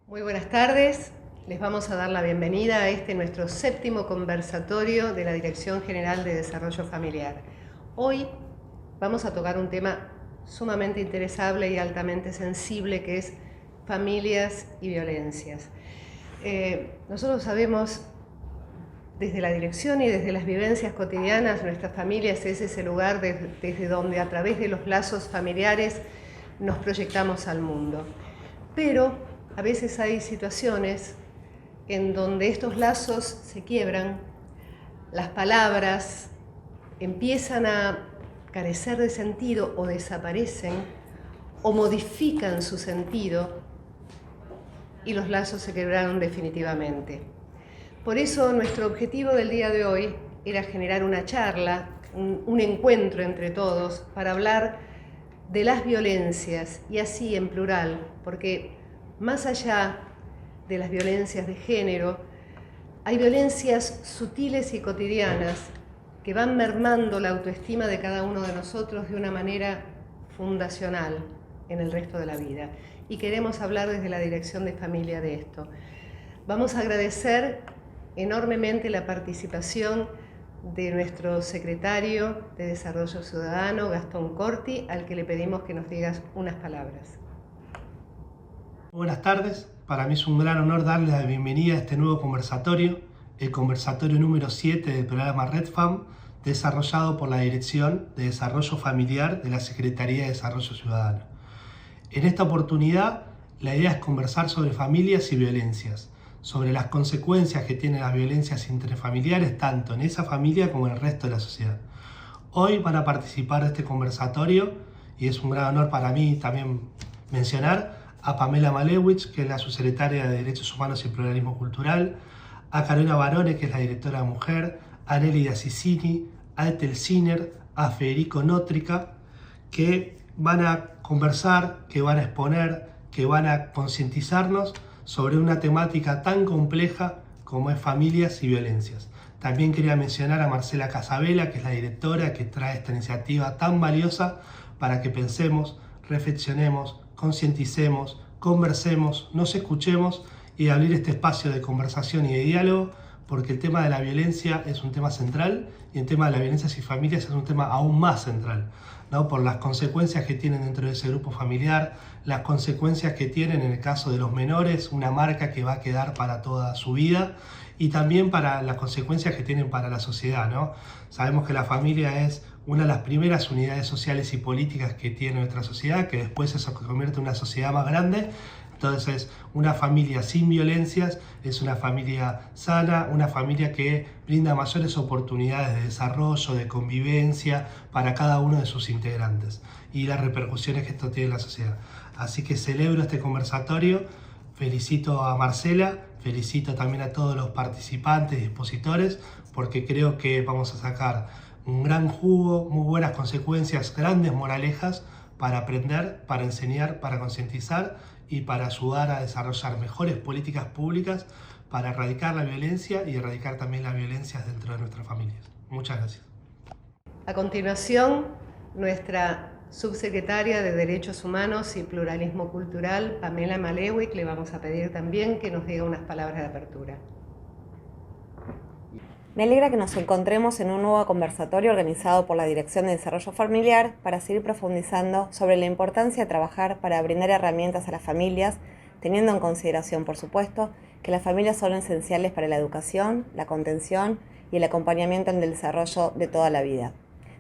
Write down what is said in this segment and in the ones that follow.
Muy buenas tardes, les vamos a dar la bienvenida a nuestro séptimo conversatorio de la Dirección General de Desarrollo Familiar. Hoy vamos a tocar un tema sumamente interesante y altamente sensible, que es familias y violencias. Nosotros sabemos desde la dirección y desde las vivencias cotidianas, nuestras familias es ese lugar desde donde a través de los lazos familiares nos proyectamos al mundo. Pero a veces hay situaciones en donde estos lazos se quiebran, las palabras empiezan a carecer de sentido o desaparecen o modifican su sentido y los lazos se quebraron definitivamente. Por eso nuestro objetivo del día de hoy era generar una charla, un encuentro entre todos para hablar de las violencias, y así en plural, porque más allá de las violencias de género, hay violencias sutiles y cotidianas que van mermando la autoestima de cada uno de nosotros de una manera fundacional en el resto de la vida. Y queremos hablar desde la Dirección de Familia de esto. Vamos a agradecer enormemente la participación de nuestro secretario de Desarrollo Ciudadano, Gastón Corti, al que le pedimos que nos digas unas palabras. Buenas tardes, para mí es un gran honor darles la bienvenida a este nuevo conversatorio, el conversatorio número 7 del programa RedFam, desarrollado por la Dirección de Desarrollo Familiar de la Secretaría de Desarrollo Ciudadano. En esta oportunidad, la idea es conversar sobre familias y violencias, sobre las consecuencias que tienen las violencias intrafamiliares tanto en esa familia como en el resto de la sociedad. Hoy van a participar de este conversatorio, y es un gran honor para mí también mencionar a Pamela Malewicz, que es la subsecretaria de Derechos Humanos y Pluralismo Cultural, a Carolina Barone, que es la directora de Mujer, a Nelly Assisini, a Ethel Sinner, a Federico Nótrica, que van a conversar, que van a exponer, que van a concientizarnos sobre una temática tan compleja como es familias y violencias. También quería mencionar a Marcela Casabella, que es la directora que trae esta iniciativa tan valiosa para que pensemos, reflexionemos, concienticemos, conversemos, nos escuchemos y abrir este espacio de conversación y de diálogo, porque el tema de la violencia es un tema central y el tema de las violencias y familias es un tema aún más central, ¿no? Por las consecuencias que tienen dentro de ese grupo familiar, las consecuencias que tienen en el caso de los menores, una marca que va a quedar para toda su vida, y también para las consecuencias que tienen para la sociedad, ¿no? Sabemos que la familia es una de las primeras unidades sociales y políticas que tiene nuestra sociedad, que después se convierte en una sociedad más grande. Entonces, una familia sin violencias es una familia sana, una familia que brinda mayores oportunidades de desarrollo, de convivencia para cada uno de sus integrantes y las repercusiones que esto tiene en la sociedad. Así que celebro este conversatorio, felicito a Marcela, felicito también a todos los participantes y expositores, porque creo que vamos a sacar un gran jugo, muy buenas consecuencias, grandes moralejas para aprender, para enseñar, para concientizar y para ayudar a desarrollar mejores políticas públicas para erradicar la violencia y erradicar también las violencias dentro de nuestras familias. Muchas gracias. A continuación, nuestra subsecretaria de Derechos Humanos y Pluralismo Cultural, Pamela Malewicz, le vamos a pedir también que nos diga unas palabras de apertura. Me alegra que nos encontremos en un nuevo conversatorio organizado por la Dirección de Desarrollo Familiar para seguir profundizando sobre la importancia de trabajar para brindar herramientas a las familias, teniendo en consideración, por supuesto, que las familias son esenciales para la educación, la contención y el acompañamiento en el desarrollo de toda la vida.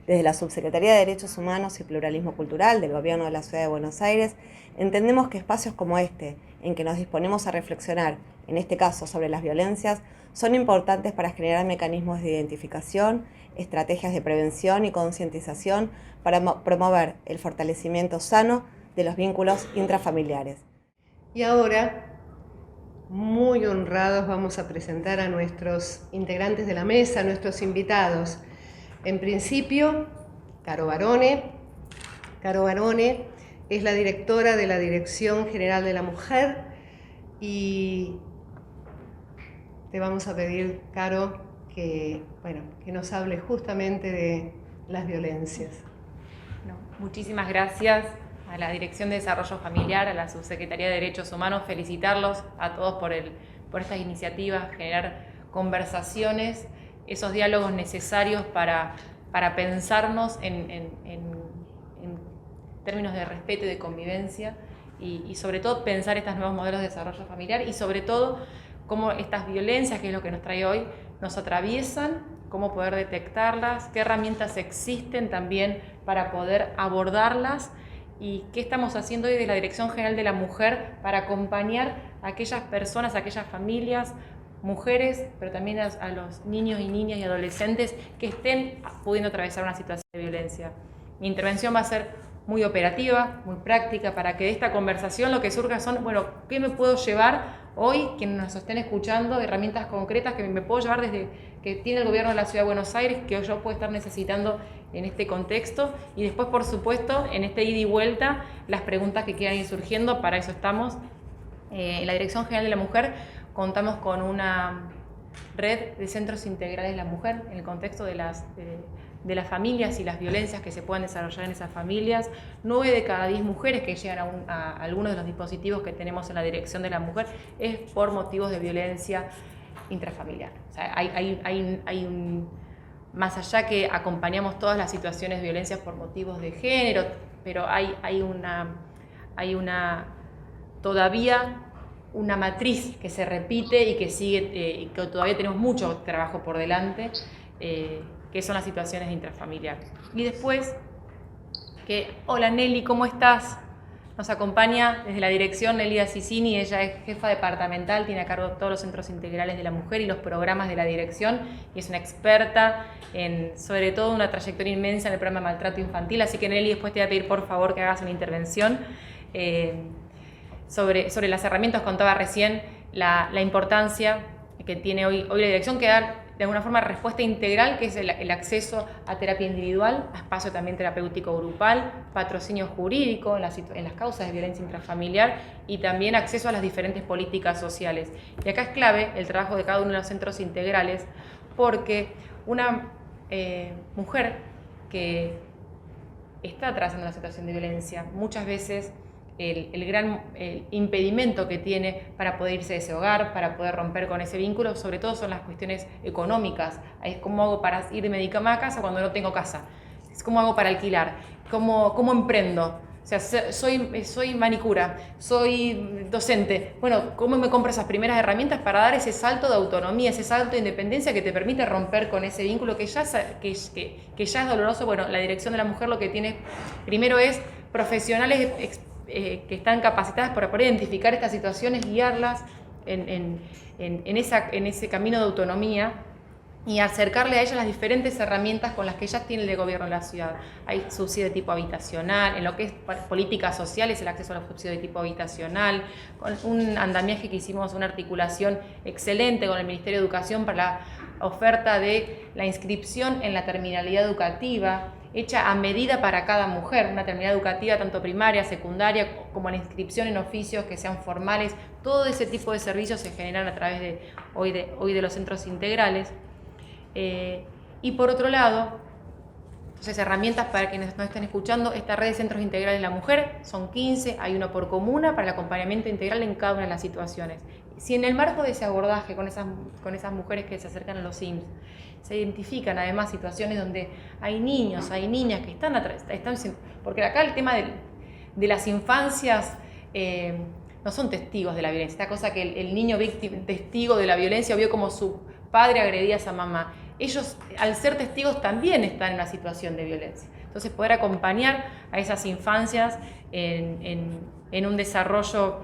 Desde la Subsecretaría de Derechos Humanos y Pluralismo Cultural del Gobierno de la Ciudad de Buenos Aires, entendemos que espacios como este, en que nos disponemos a reflexionar, en este caso sobre las violencias, son importantes para generar mecanismos de identificación, estrategias de prevención y concientización para promover el fortalecimiento sano de los vínculos intrafamiliares. Y ahora, muy honrados, vamos a presentar a nuestros integrantes de la mesa, nuestros invitados. En principio, Caro Barone. Caro Barone es la directora de la Dirección General de la Mujer y te vamos a pedir, Caro, que nos hable justamente de las violencias. Muchísimas gracias a la Dirección de Desarrollo Familiar, a la Subsecretaría de Derechos Humanos, felicitarlos a todos por estas iniciativas, generar conversaciones, esos diálogos necesarios para pensarnos en términos de respeto y de convivencia y sobre todo pensar estos nuevos modelos de desarrollo familiar y sobre todo cómo estas violencias, que es lo que nos trae hoy, nos atraviesan, cómo poder detectarlas, qué herramientas existen también para poder abordarlas y qué estamos haciendo hoy desde la Dirección General de la Mujer para acompañar a aquellas personas, a aquellas familias, mujeres, pero también a los niños y niñas y adolescentes que estén pudiendo atravesar una situación de violencia. Mi intervención va a ser muy operativa, muy práctica, para que de esta conversación lo que surja son, bueno, ¿qué me puedo llevar hoy, quienes nos estén escuchando, herramientas concretas que me puedo llevar desde que tiene el gobierno de la Ciudad de Buenos Aires, que yo puedo estar necesitando en este contexto? Y después, por supuesto, en este ida y vuelta, las preguntas que quieran ir surgiendo, para eso estamos. En la Dirección General de la Mujer contamos con una red de centros integrales de la mujer en el contexto de las familias y las violencias que se puedan desarrollar en esas familias. 9 de cada 10 mujeres que llegan a algunos de los dispositivos que tenemos en la Dirección de la Mujer es por motivos de violencia intrafamiliar. O sea, hay un, más allá que acompañamos todas las situaciones de violencia por motivos de género, pero hay todavía una matriz que se repite y que sigue, y que todavía tenemos mucho trabajo por delante, que son las situaciones intrafamiliares. Y después, hola Nelly, ¿cómo estás? Nos acompaña desde la dirección Nelly Assisini, ella es jefa departamental, tiene a cargo todos los centros integrales de la mujer y los programas de la dirección, y es una experta en, sobre todo, una trayectoria inmensa en el programa de maltrato infantil, así que Nelly, después te voy a pedir por favor que hagas una intervención sobre las herramientas. Contaba recién la importancia que tiene hoy la dirección, que da de alguna forma respuesta integral, que es el acceso a terapia individual, a espacio también terapéutico grupal, patrocinio jurídico en las causas de violencia intrafamiliar y también acceso a las diferentes políticas sociales. Y acá es clave el trabajo de cada uno de los centros integrales, porque una mujer que está atravesando una situación de violencia, muchas veces el gran impedimento que tiene para poder irse de ese hogar, para poder romper con ese vínculo, sobre todo son las cuestiones económicas. Es cómo hago para irme de cama a casa cuando no tengo casa, es cómo hago para alquilar, cómo emprendo. O sea, soy manicura, soy docente. Bueno, ¿cómo me compro esas primeras herramientas para dar ese salto de autonomía, ese salto de independencia que te permite romper con ese vínculo que ya es doloroso? Bueno, la Dirección de la Mujer lo que tiene primero es profesionales que están capacitadas para poder identificar estas situaciones, guiarlas en ese camino de autonomía y acercarle a ellas las diferentes herramientas con las que ya tiene el gobierno de la ciudad. Hay subsidio de tipo habitacional, en lo que es políticas sociales, el acceso a los subsidios de tipo habitacional, con un andamiaje que hicimos, una articulación excelente con el Ministerio de Educación para la oferta de la inscripción en la terminalidad educativa, hecha a medida para cada mujer, una terminalidad educativa tanto primaria, secundaria, como la inscripción en oficios que sean formales. Todo ese tipo de servicios se generan a través de hoy de los centros integrales. Y por otro lado, entonces, herramientas para quienes nos estén escuchando, esta red de centros integrales de la mujer, son 15, hay uno por comuna para el acompañamiento integral en cada una de las situaciones. Si en el marco de ese abordaje con esas mujeres que se acercan a los CIMS, se identifican además situaciones donde hay niños, hay niñas que están porque acá el tema de las infancias no son testigos de la violencia, esta cosa que el niño testigo de la violencia vio como su padre agredía a esa mamá. Ellos, al ser testigos, también están en una situación de violencia. Entonces, poder acompañar a esas infancias en un desarrollo,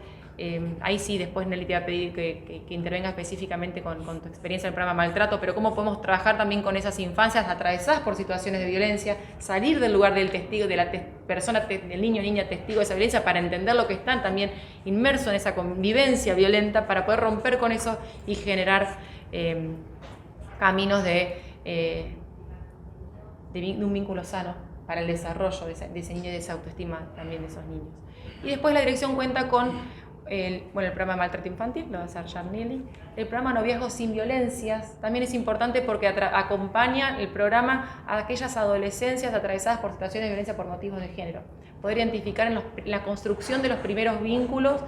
ahí sí, después Nelly te va a pedir que intervenga específicamente con tu experiencia en el programa Maltrato, pero cómo podemos trabajar también con esas infancias atravesadas por situaciones de violencia, salir del lugar del testigo, de la persona, del niño o niña testigo de esa violencia, para entender lo que están también inmersos en esa convivencia violenta, para poder romper con eso y generar caminos de un vínculo sano para el desarrollo de ese niño y de esa autoestima también de esos niños. Y después la dirección cuenta con el programa de maltrato infantil, lo va a hacer Yarnili. El programa Noviazgos sin Violencias también es importante porque acompaña el programa a aquellas adolescencias atravesadas por situaciones de violencia por motivos de género. Poder identificar en la construcción de los primeros vínculos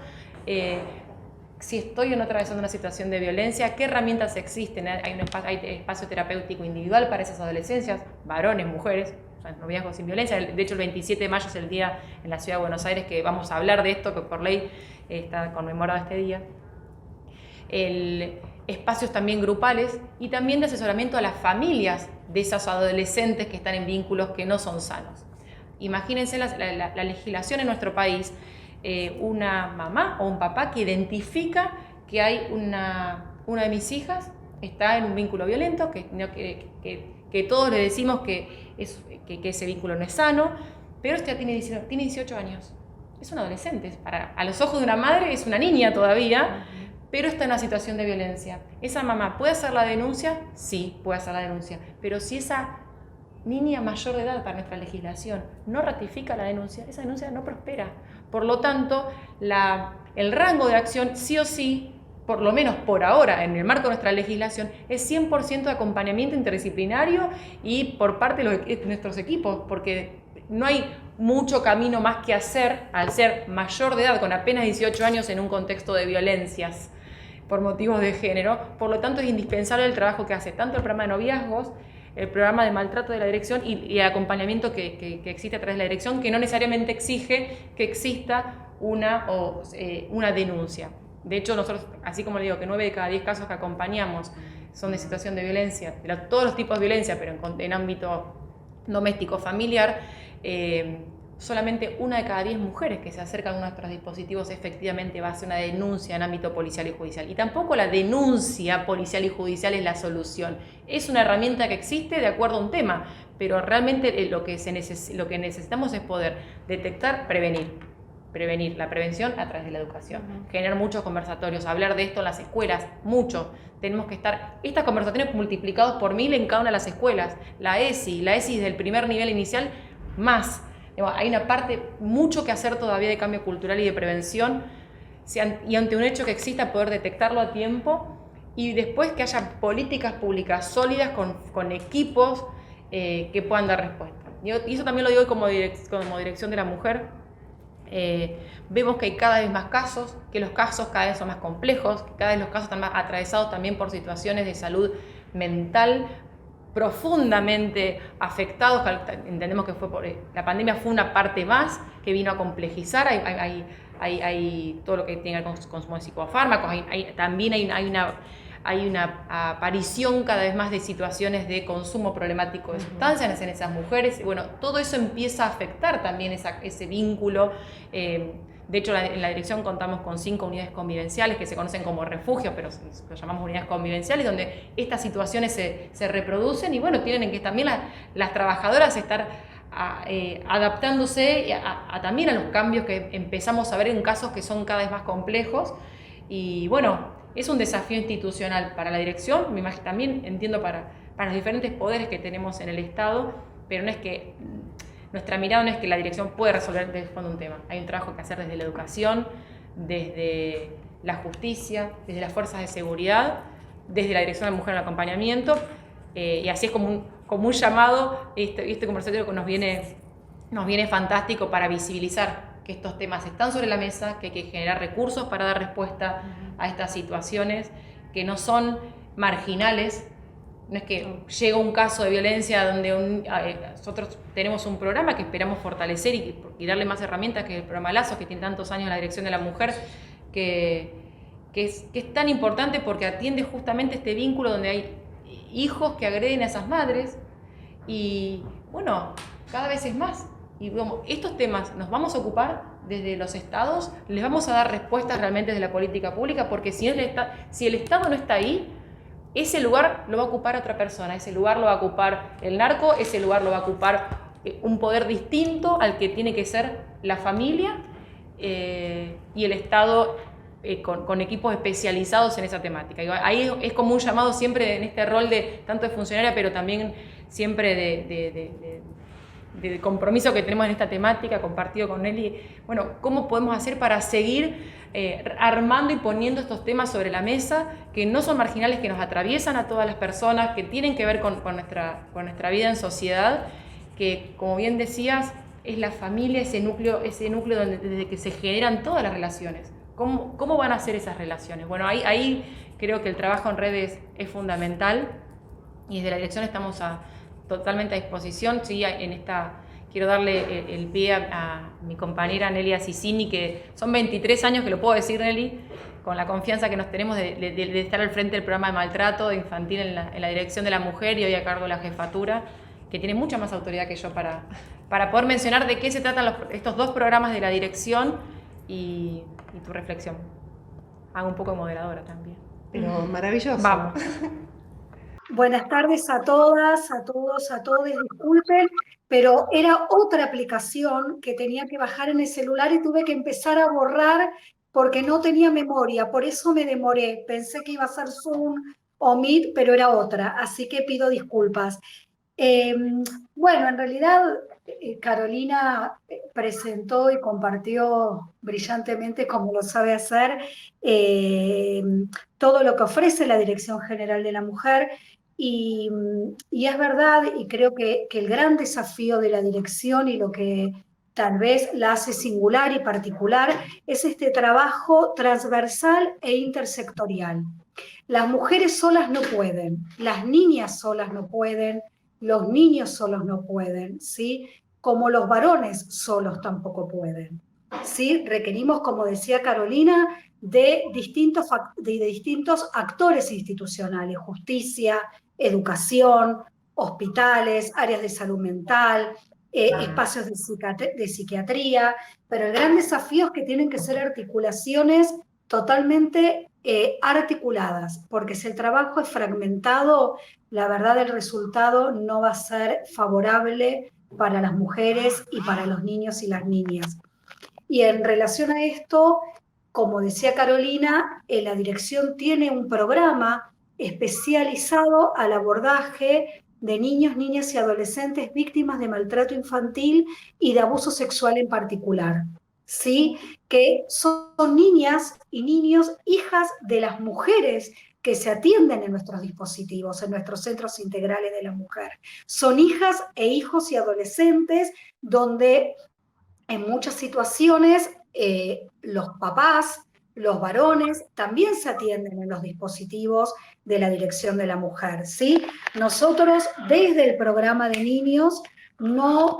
si estoy o no atravesando una situación de violencia, qué herramientas existen. Hay espacio terapéutico individual para esas adolescencias, varones, mujeres, o sea, noviazgos sin violencia. De hecho, el 27 de mayo es el día en la Ciudad de Buenos Aires que vamos a hablar de esto, que por ley está conmemorado este día. Espacios también grupales y también de asesoramiento a las familias de esos adolescentes que están en vínculos que no son sanos. Imagínense la legislación en nuestro país. Una mamá o un papá que identifica que hay una de mis hijas está en un vínculo violento, que todos le decimos que ese vínculo no es sano, pero esta tiene 18 años. Es un adolescente, a los ojos de una madre es una niña todavía, pero está en una situación de violencia. ¿Esa mamá puede hacer la denuncia? Sí, puede hacer la denuncia, pero si esa niña mayor de edad para nuestra legislación no ratifica la denuncia, esa denuncia no prospera. Por lo tanto, el rango de acción sí o sí, por lo menos por ahora, en el marco de nuestra legislación, es 100% de acompañamiento interdisciplinario y por parte de nuestros equipos, porque no hay mucho camino más que hacer al ser mayor de edad, con apenas 18 años en un contexto de violencias por motivos de género. Por lo tanto, es indispensable el trabajo que hace tanto el programa de noviazgos, el programa de maltrato de la dirección y el acompañamiento que existe a través de la dirección, que no necesariamente exige que exista una denuncia. De hecho, nosotros, así como le digo, que 9 de cada 10 casos que acompañamos son de situación de violencia, de todos los tipos de violencia, pero en ámbito doméstico, familiar, solamente 1 de cada 10 mujeres que se acercan a nuestros dispositivos efectivamente va a hacer una denuncia en ámbito policial y judicial. Y tampoco la denuncia policial y judicial es la solución. Es una herramienta que existe de acuerdo a un tema, pero realmente lo que necesitamos es poder detectar, prevenir, la prevención a través de la educación. Generar muchos conversatorios, hablar de esto en las escuelas, mucho. Tenemos que estar, estas conversaciones multiplicados por 1000 en cada una de las escuelas. La ESI desde el primer nivel inicial, más. Hay una parte, mucho que hacer todavía de cambio cultural y de prevención, y ante un hecho que exista, poder detectarlo a tiempo y después que haya políticas públicas sólidas con equipos que puedan dar respuesta. Y eso también lo digo como dirección de la mujer. Vemos que hay cada vez más casos, que los casos cada vez son más complejos, que cada vez los casos están más atravesados también por situaciones de salud mental profundamente afectados. Entendemos que la pandemia fue una parte más que vino a complejizar. Hay todo lo que tiene que ver con consumo de psicofármacos, también hay una aparición cada vez más de situaciones de consumo problemático de sustancias en esas mujeres. Bueno, todo eso empieza a afectar también ese vínculo. De hecho, en la dirección contamos con 5 unidades convivenciales que se conocen como refugios, pero lo llamamos unidades convivenciales, donde estas situaciones se reproducen y bueno, tienen que también las trabajadoras estar adaptándose también a los cambios que empezamos a ver en casos que son cada vez más complejos. Y bueno, es un desafío institucional para la dirección, también entiendo para los diferentes poderes que tenemos en el Estado, pero nuestra mirada no es que la dirección puede resolver de fondo un tema. Hay un trabajo que hacer desde la educación, desde la justicia, desde las fuerzas de seguridad, desde la dirección de la mujer en el acompañamiento, y así es como un llamado, este conversatorio que nos viene fantástico para visibilizar que estos temas están sobre la mesa, que hay que generar recursos para dar respuesta a estas situaciones que no son marginales. No es que llega un caso de violencia donde nosotros tenemos un programa que esperamos fortalecer y darle más herramientas, que es el programa Lazos, que tiene tantos años en la dirección de la mujer, que es tan importante porque atiende justamente este vínculo donde hay hijos que agreden a esas madres y bueno, cada vez es más. Y estos temas nos vamos a ocupar desde los estados, les vamos a dar respuestas realmente desde la política pública, porque si el Estado no está ahí, ese lugar lo va a ocupar otra persona, ese lugar lo va a ocupar el narco, ese lugar lo va a ocupar un poder distinto al que tiene que ser la familia y el Estado con equipos especializados en esa temática. Ahí es como un llamado siempre en este rol de tanto de funcionaria, pero también siempre del compromiso que tenemos en esta temática, compartido con Nelly, bueno, cómo podemos hacer para seguir armando y poniendo estos temas sobre la mesa, que no son marginales, que nos atraviesan a todas las personas, que tienen que ver con nuestra vida en sociedad, que, como bien decías, es la familia, ese núcleo donde, desde que se generan todas las relaciones. ¿Cómo van a ser esas relaciones? Bueno, ahí creo que el trabajo en redes es fundamental, y desde la dirección estamos totalmente a disposición. Sí, quiero darle el pie a mi compañera Nelly Assisini, que son 23 años, que lo puedo decir, Nelly, con la confianza que nos tenemos de estar al frente del programa de maltrato infantil en la dirección de la mujer, y hoy a cargo de la jefatura, que tiene mucha más autoridad que yo para poder mencionar de qué se tratan estos dos programas de la dirección y tu reflexión. Hago un poco de moderadora también. Pero maravilloso. Vamos. Buenas tardes a todas, a todos, a todos. Disculpen, pero era otra aplicación que tenía que bajar en el celular y tuve que empezar a borrar porque no tenía memoria. Por eso me demoré. Pensé que iba a ser Zoom o Meet, pero era otra. Así que pido disculpas. Bueno, en realidad Carolina presentó y compartió brillantemente, como lo sabe hacer, todo lo que ofrece la Dirección General de la Mujer. Y es verdad, y creo que el gran desafío de la dirección y lo que tal vez la hace singular y particular es este trabajo transversal e intersectorial. Las mujeres solas no pueden, las niñas solas no pueden, los niños solos no pueden, ¿sí? Como los varones solos tampoco pueden, ¿sí? Requerimos, como decía Carolina, de distintos actores institucionales: justicia, educación, hospitales, áreas de salud mental, espacios de psiquiatría, pero el gran desafío es que tienen que ser articulaciones totalmente articuladas, porque si el trabajo es fragmentado, la verdad el resultado no va a ser favorable para las mujeres y para los niños y las niñas. Y en relación a esto, como decía Carolina, la dirección tiene un programa especializado al abordaje de niños, niñas y adolescentes víctimas de maltrato infantil y de abuso sexual en particular, ¿sí? Que son niñas y niños, hijas de las mujeres que se atienden en nuestros dispositivos, en nuestros centros integrales de la mujer. Son hijas e hijos y adolescentes donde en muchas situaciones los papás, los varones, también se atienden en los dispositivos de la Dirección de la Mujer, ¿sí? Nosotros, desde el programa de niños, no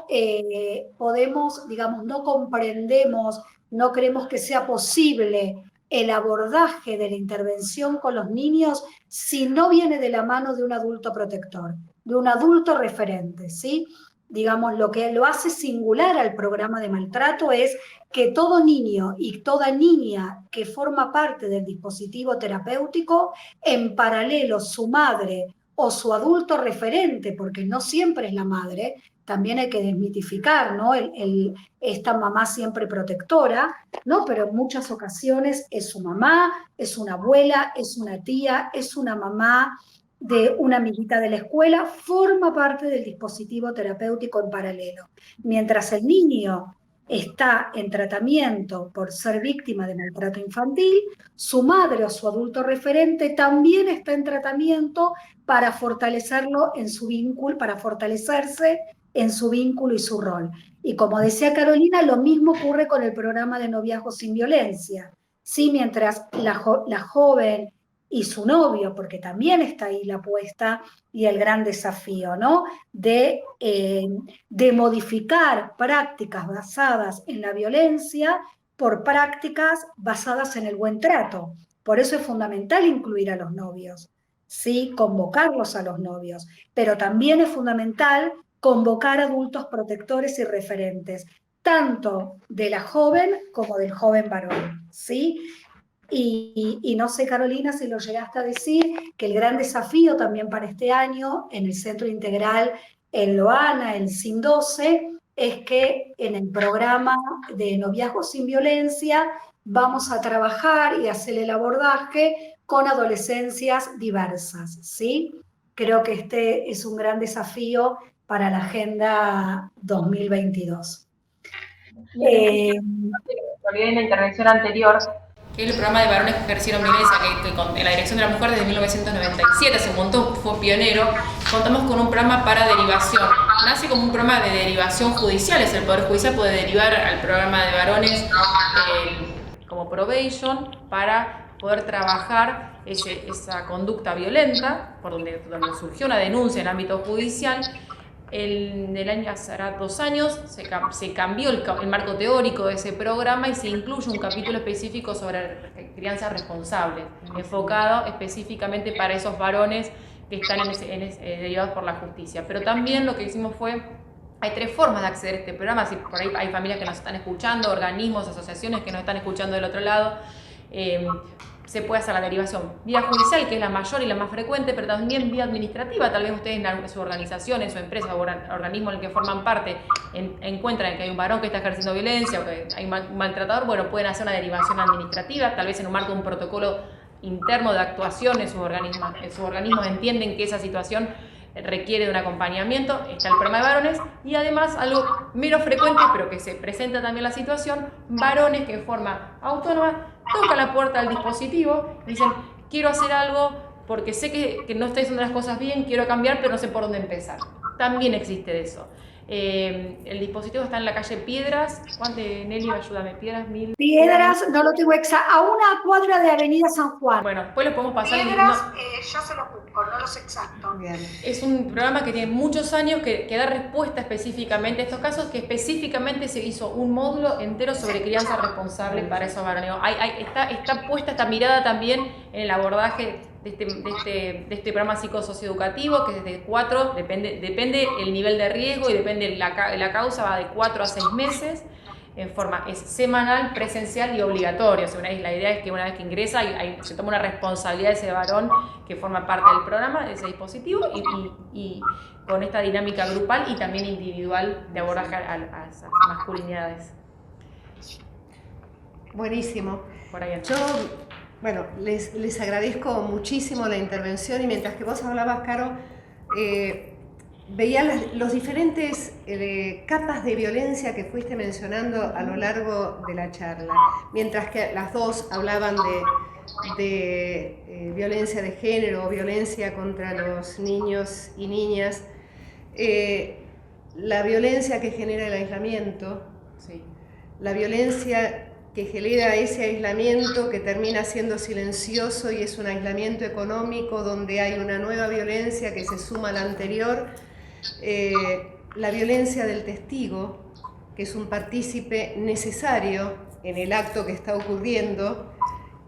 podemos, digamos, no comprendemos, no creemos que sea posible el abordaje de la intervención con los niños si no viene de la mano de un adulto protector, de un adulto referente, ¿sí? Digamos, lo que lo hace singular al programa de maltrato es que todo niño y toda niña que forma parte del dispositivo terapéutico, en paralelo su madre o su adulto referente, porque no siempre es la madre, también hay que desmitificar, ¿no? Esta mamá siempre protectora, ¿no? Pero en muchas ocasiones es su mamá, es una abuela, es una tía, es una mamá de una amiguita de la escuela, forma parte del dispositivo terapéutico en paralelo. Mientras el niño está en tratamiento por ser víctima de maltrato infantil, su madre o su adulto referente también está en tratamiento para fortalecerlo en su vínculo, para fortalecerse en su vínculo y su rol. Y como decía Carolina, lo mismo ocurre con el programa de noviazgo sin violencia. ¿Sí? Mientras la joven y su novio, porque también está ahí la apuesta y el gran desafío, ¿no? De modificar prácticas basadas en la violencia por prácticas basadas en el buen trato. Por eso es fundamental incluir a los novios, ¿sí? Convocarlos a los novios, pero también es fundamental convocar adultos protectores y referentes, tanto de la joven como del joven varón, ¿sí? Y no sé, Carolina, si lo llegaste a decir, que el gran desafío también para este año en el Centro Integral en Loana, el SIN 12, es que en el programa de noviazgo sin violencia vamos a trabajar y hacer el abordaje con adolescencias diversas, ¿sí? Creo que este es un gran desafío para la Agenda 2022. En la intervención anterior, que es el programa de varones que ejercieron violencia, que en la Dirección de la Mujer desde 1997 se montó, fue pionero. Contamos con un programa para derivación. Nace como un programa de derivación judicial, el Poder Judicial puede derivar al programa de varones como probation para poder trabajar esa conducta violenta, por donde surgió una denuncia en el ámbito judicial. En el año, hará 2 años, se cambió el marco teórico de ese programa y se incluye un capítulo específico sobre crianza responsable, enfocado específicamente para esos varones que están derivados por la justicia. Pero también lo que hicimos fue, hay 3 formas de acceder a este programa, si por ahí hay familias que nos están escuchando, organismos, asociaciones que nos están escuchando del otro lado, se puede hacer la derivación vía judicial, que es la mayor y la más frecuente, pero también vía administrativa. Tal vez ustedes en su organización, en su empresa o organismo en el que forman parte encuentran que hay un varón que está ejerciendo violencia o que hay un maltratador, bueno, pueden hacer una derivación administrativa, tal vez en un marco de un protocolo interno de actuación en sus organismos entienden que esa situación requiere de un acompañamiento. Está el programa de varones y además algo menos frecuente, pero que se presenta también la situación, varones que en forma autónoma tocan la puerta del dispositivo y dicen, quiero hacer algo porque sé que no estoy haciendo las cosas bien, quiero cambiar, pero no sé por dónde empezar. También existe eso. El dispositivo está en la calle Piedras. Nelly, ayúdame, Piedras, no lo tengo exacto, a una cuadra de Avenida San Juan. Bueno, después lo podemos pasar. Piedras, ya se lo busco, no lo sé exacto. Bien. Es un programa que tiene muchos años, que da respuesta específicamente a estos casos, que específicamente se hizo un módulo entero sobre crianza responsable para esos varones. Está puesta esta mirada también en el abordaje de este programa psicosocioeducativo, que es de 4, depende el nivel de riesgo y depende la causa, va de 4 a 6 meses, en forma es semanal, presencial y obligatorio. O sea, la idea es que una vez que ingresa se toma una responsabilidad de ese varón que forma parte del programa, de ese dispositivo, y con esta dinámica grupal y también individual de abordaje a esas masculinidades. Buenísimo. Por ahí Bueno, les agradezco muchísimo la intervención y mientras que vos hablabas, Caro, veía los diferentes capas de violencia que fuiste mencionando a lo largo de la charla. Mientras que las dos hablaban de violencia de género, violencia contra los niños y niñas, la violencia que genera el aislamiento, sí. La violencia que genera ese aislamiento que termina siendo silencioso y es un aislamiento económico donde hay una nueva violencia que se suma a la anterior, la violencia del testigo, que es un partícipe necesario en el acto que está ocurriendo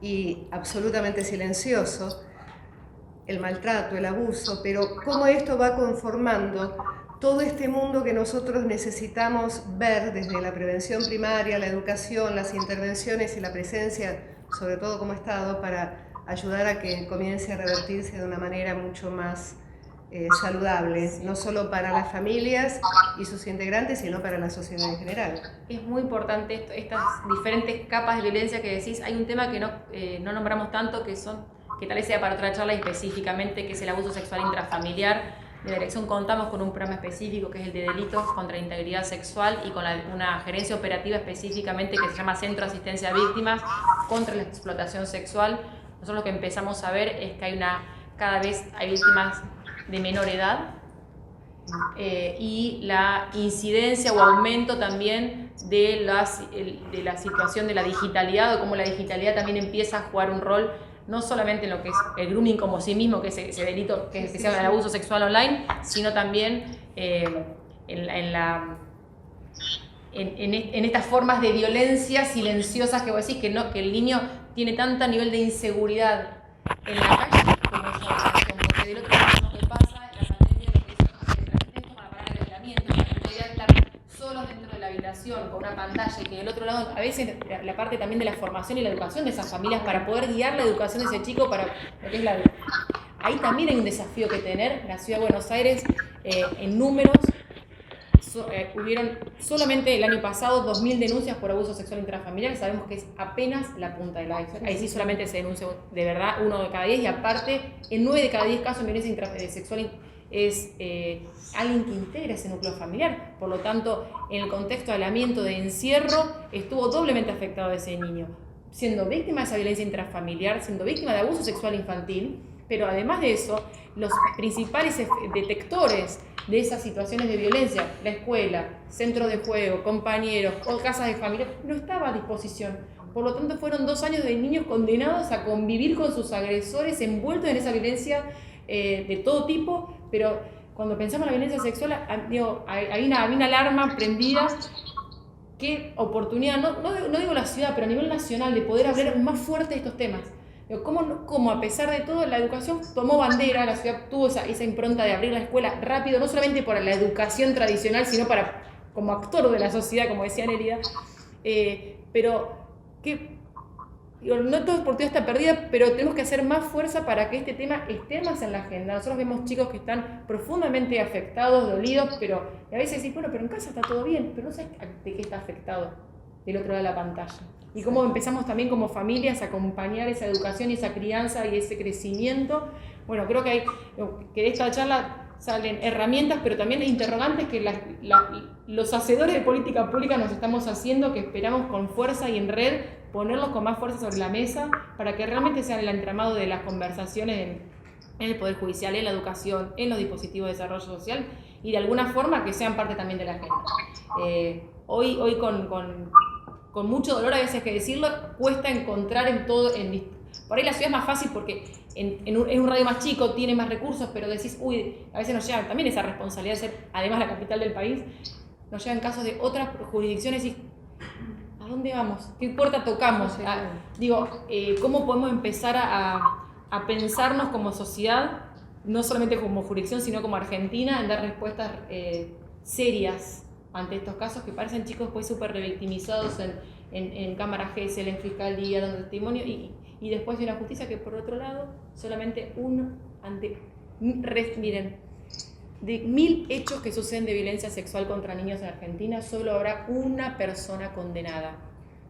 y absolutamente silencioso, el maltrato, el abuso, pero cómo esto va conformando todo este mundo que nosotros necesitamos ver desde la prevención primaria, la educación, las intervenciones y la presencia, sobre todo como Estado, para ayudar a que comience a revertirse de una manera mucho más saludable, no solo para las familias y sus integrantes, sino para la sociedad en general. Es muy importante estas diferentes capas de violencia que decís. Hay un tema que no nombramos tanto, que tal vez sea para otra charla específicamente, que es el abuso sexual intrafamiliar. De la dirección contamos con un programa específico que es el de delitos contra la integridad sexual y con una gerencia operativa específicamente que se llama Centro de Asistencia a Víctimas contra la Explotación Sexual. Nosotros lo que empezamos a ver es que cada vez hay víctimas de menor edad y la incidencia o aumento también de la situación de la digitalidad, o cómo la digitalidad también empieza a jugar un rol no solamente en lo que es el grooming como sí mismo, que es ese delito que se llama el abuso sexual online, sino también en estas formas de violencia silenciosas que vos decís, que el niño tiene tanto nivel de inseguridad en la calle como que del otro lado lo que pasa, la pandemia lo que es como la palabra de aislamiento, la posibilidad de estar solos dentro de la habitación con una pantalla y que del otro lado, a veces la parte también de la formación y la educación de esas familias para poder guiar la educación de ese chico para lo que es la... Ahí también hay un desafío que tener. La Ciudad de Buenos Aires, en números, hubieron solamente el año pasado 2.000 denuncias por abuso sexual intrafamiliar. Sabemos que es apenas la punta del iceberg. Ahí sí solamente se denuncia de verdad 1 de cada 10 y aparte en 9 de cada 10 casos de violencia sexual es alguien que integra ese núcleo familiar. Por lo tanto, en el contexto de aislamiento, de encierro, estuvo doblemente afectado ese niño, siendo víctima de esa violencia intrafamiliar, siendo víctima de abuso sexual infantil, pero además de eso, los principales detectores de esas situaciones de violencia, la escuela, centros de juego, compañeros o casas de familia, no estaba a disposición. Por lo tanto, fueron 2 años de niños condenados a convivir con sus agresores, envueltos en esa violencia de todo tipo, pero cuando pensamos en la violencia sexual, hay una alarma prendida. Qué oportunidad, no digo la ciudad, pero a nivel nacional, de poder hablar más fuerte de estos temas. Cómo a pesar de todo la educación tomó bandera, la ciudad tuvo esa impronta de abrir la escuela rápido, no solamente por la educación tradicional, sino como actor de la sociedad, como decía Nélida, pero no toda oportunidad está perdida, pero tenemos que hacer más fuerza para que este tema esté más en la agenda. Nosotros vemos chicos que están profundamente afectados, dolidos, pero a veces decís, bueno, pero en casa está todo bien, pero no sabes de qué está afectado del otro lado de la pantalla. Y cómo empezamos también como familias a acompañar esa educación y esa crianza y ese crecimiento. Bueno, creo que de esta charla salen herramientas, pero también interrogantes que los hacedores de política pública nos estamos haciendo, que esperamos con fuerza y en red ponerlos con más fuerza sobre la mesa para que realmente sean el entramado de las conversaciones en el Poder Judicial, en la educación, en los dispositivos de desarrollo social y de alguna forma que sean parte también de la agenda. Hoy con mucho dolor a veces que decirlo, cuesta encontrar por ahí la ciudad es más fácil porque en un radio más chico tiene más recursos, pero decís, a veces nos llegan también esa responsabilidad de ser además la capital del país, nos llegan casos de otras jurisdicciones y ¿a dónde vamos? ¿Qué puerta tocamos? ¿Cómo podemos empezar a pensarnos como sociedad, no solamente como jurisdicción, sino como Argentina, en dar respuestas serias ante estos casos que parecen chicos después súper revictimizados en cámara GESEL, en fiscalía, dando testimonio, y después de una justicia que por otro lado, solamente miren, de 1000 hechos que suceden de violencia sexual contra niños en Argentina, solo habrá una persona condenada.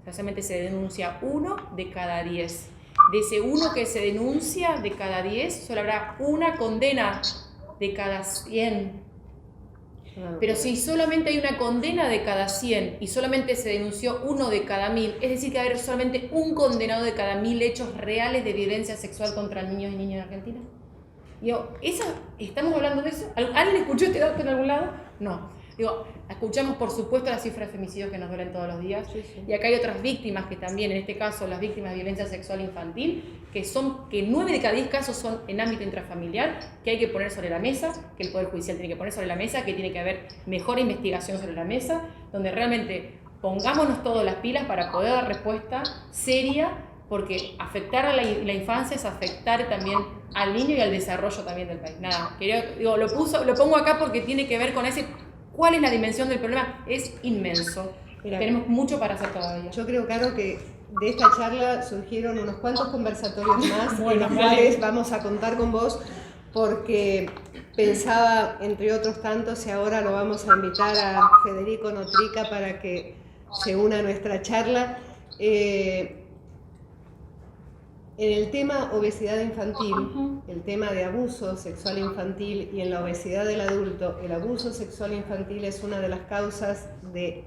O sea, solamente se denuncia 1 de cada 10. De ese 1 que se denuncia de cada 10, solo habrá una condena de cada 100. Pero si solamente hay una condena de cada 100 y solamente se denunció 1 de cada 1000, es decir, que va a haber solamente un condenado de cada 1000 hechos reales de violencia sexual contra niños y niñas en Argentina. ¿Estamos hablando de eso? ¿Alguien escuchó este dato en algún lado? No. Escuchamos por supuesto las cifras de femicidios que nos duelen todos los días, sí. Y acá hay otras víctimas que también, en este caso las víctimas de violencia sexual infantil, que 9 de cada 10 casos son en ámbito intrafamiliar, que hay que poner sobre la mesa, que el Poder Judicial tiene que poner sobre la mesa, que tiene que haber mejor investigación sobre la mesa, donde realmente pongámonos todas las pilas para poder dar respuesta seria, porque afectar a la infancia es afectar también al niño y al desarrollo también del país. Lo pongo acá porque tiene que ver con ¿cuál es la dimensión del problema? Es inmenso. Tenemos mucho para hacer todavía. Yo creo, Caro, que de esta charla surgieron unos cuantos conversatorios más en los cuales vamos a contar con vos, porque pensaba, entre otros tantos, y ahora lo vamos a invitar a Federico Notrica para que se una a nuestra charla. En el tema obesidad infantil, el tema de abuso sexual infantil y en la obesidad del adulto, el abuso sexual infantil es una de las causas de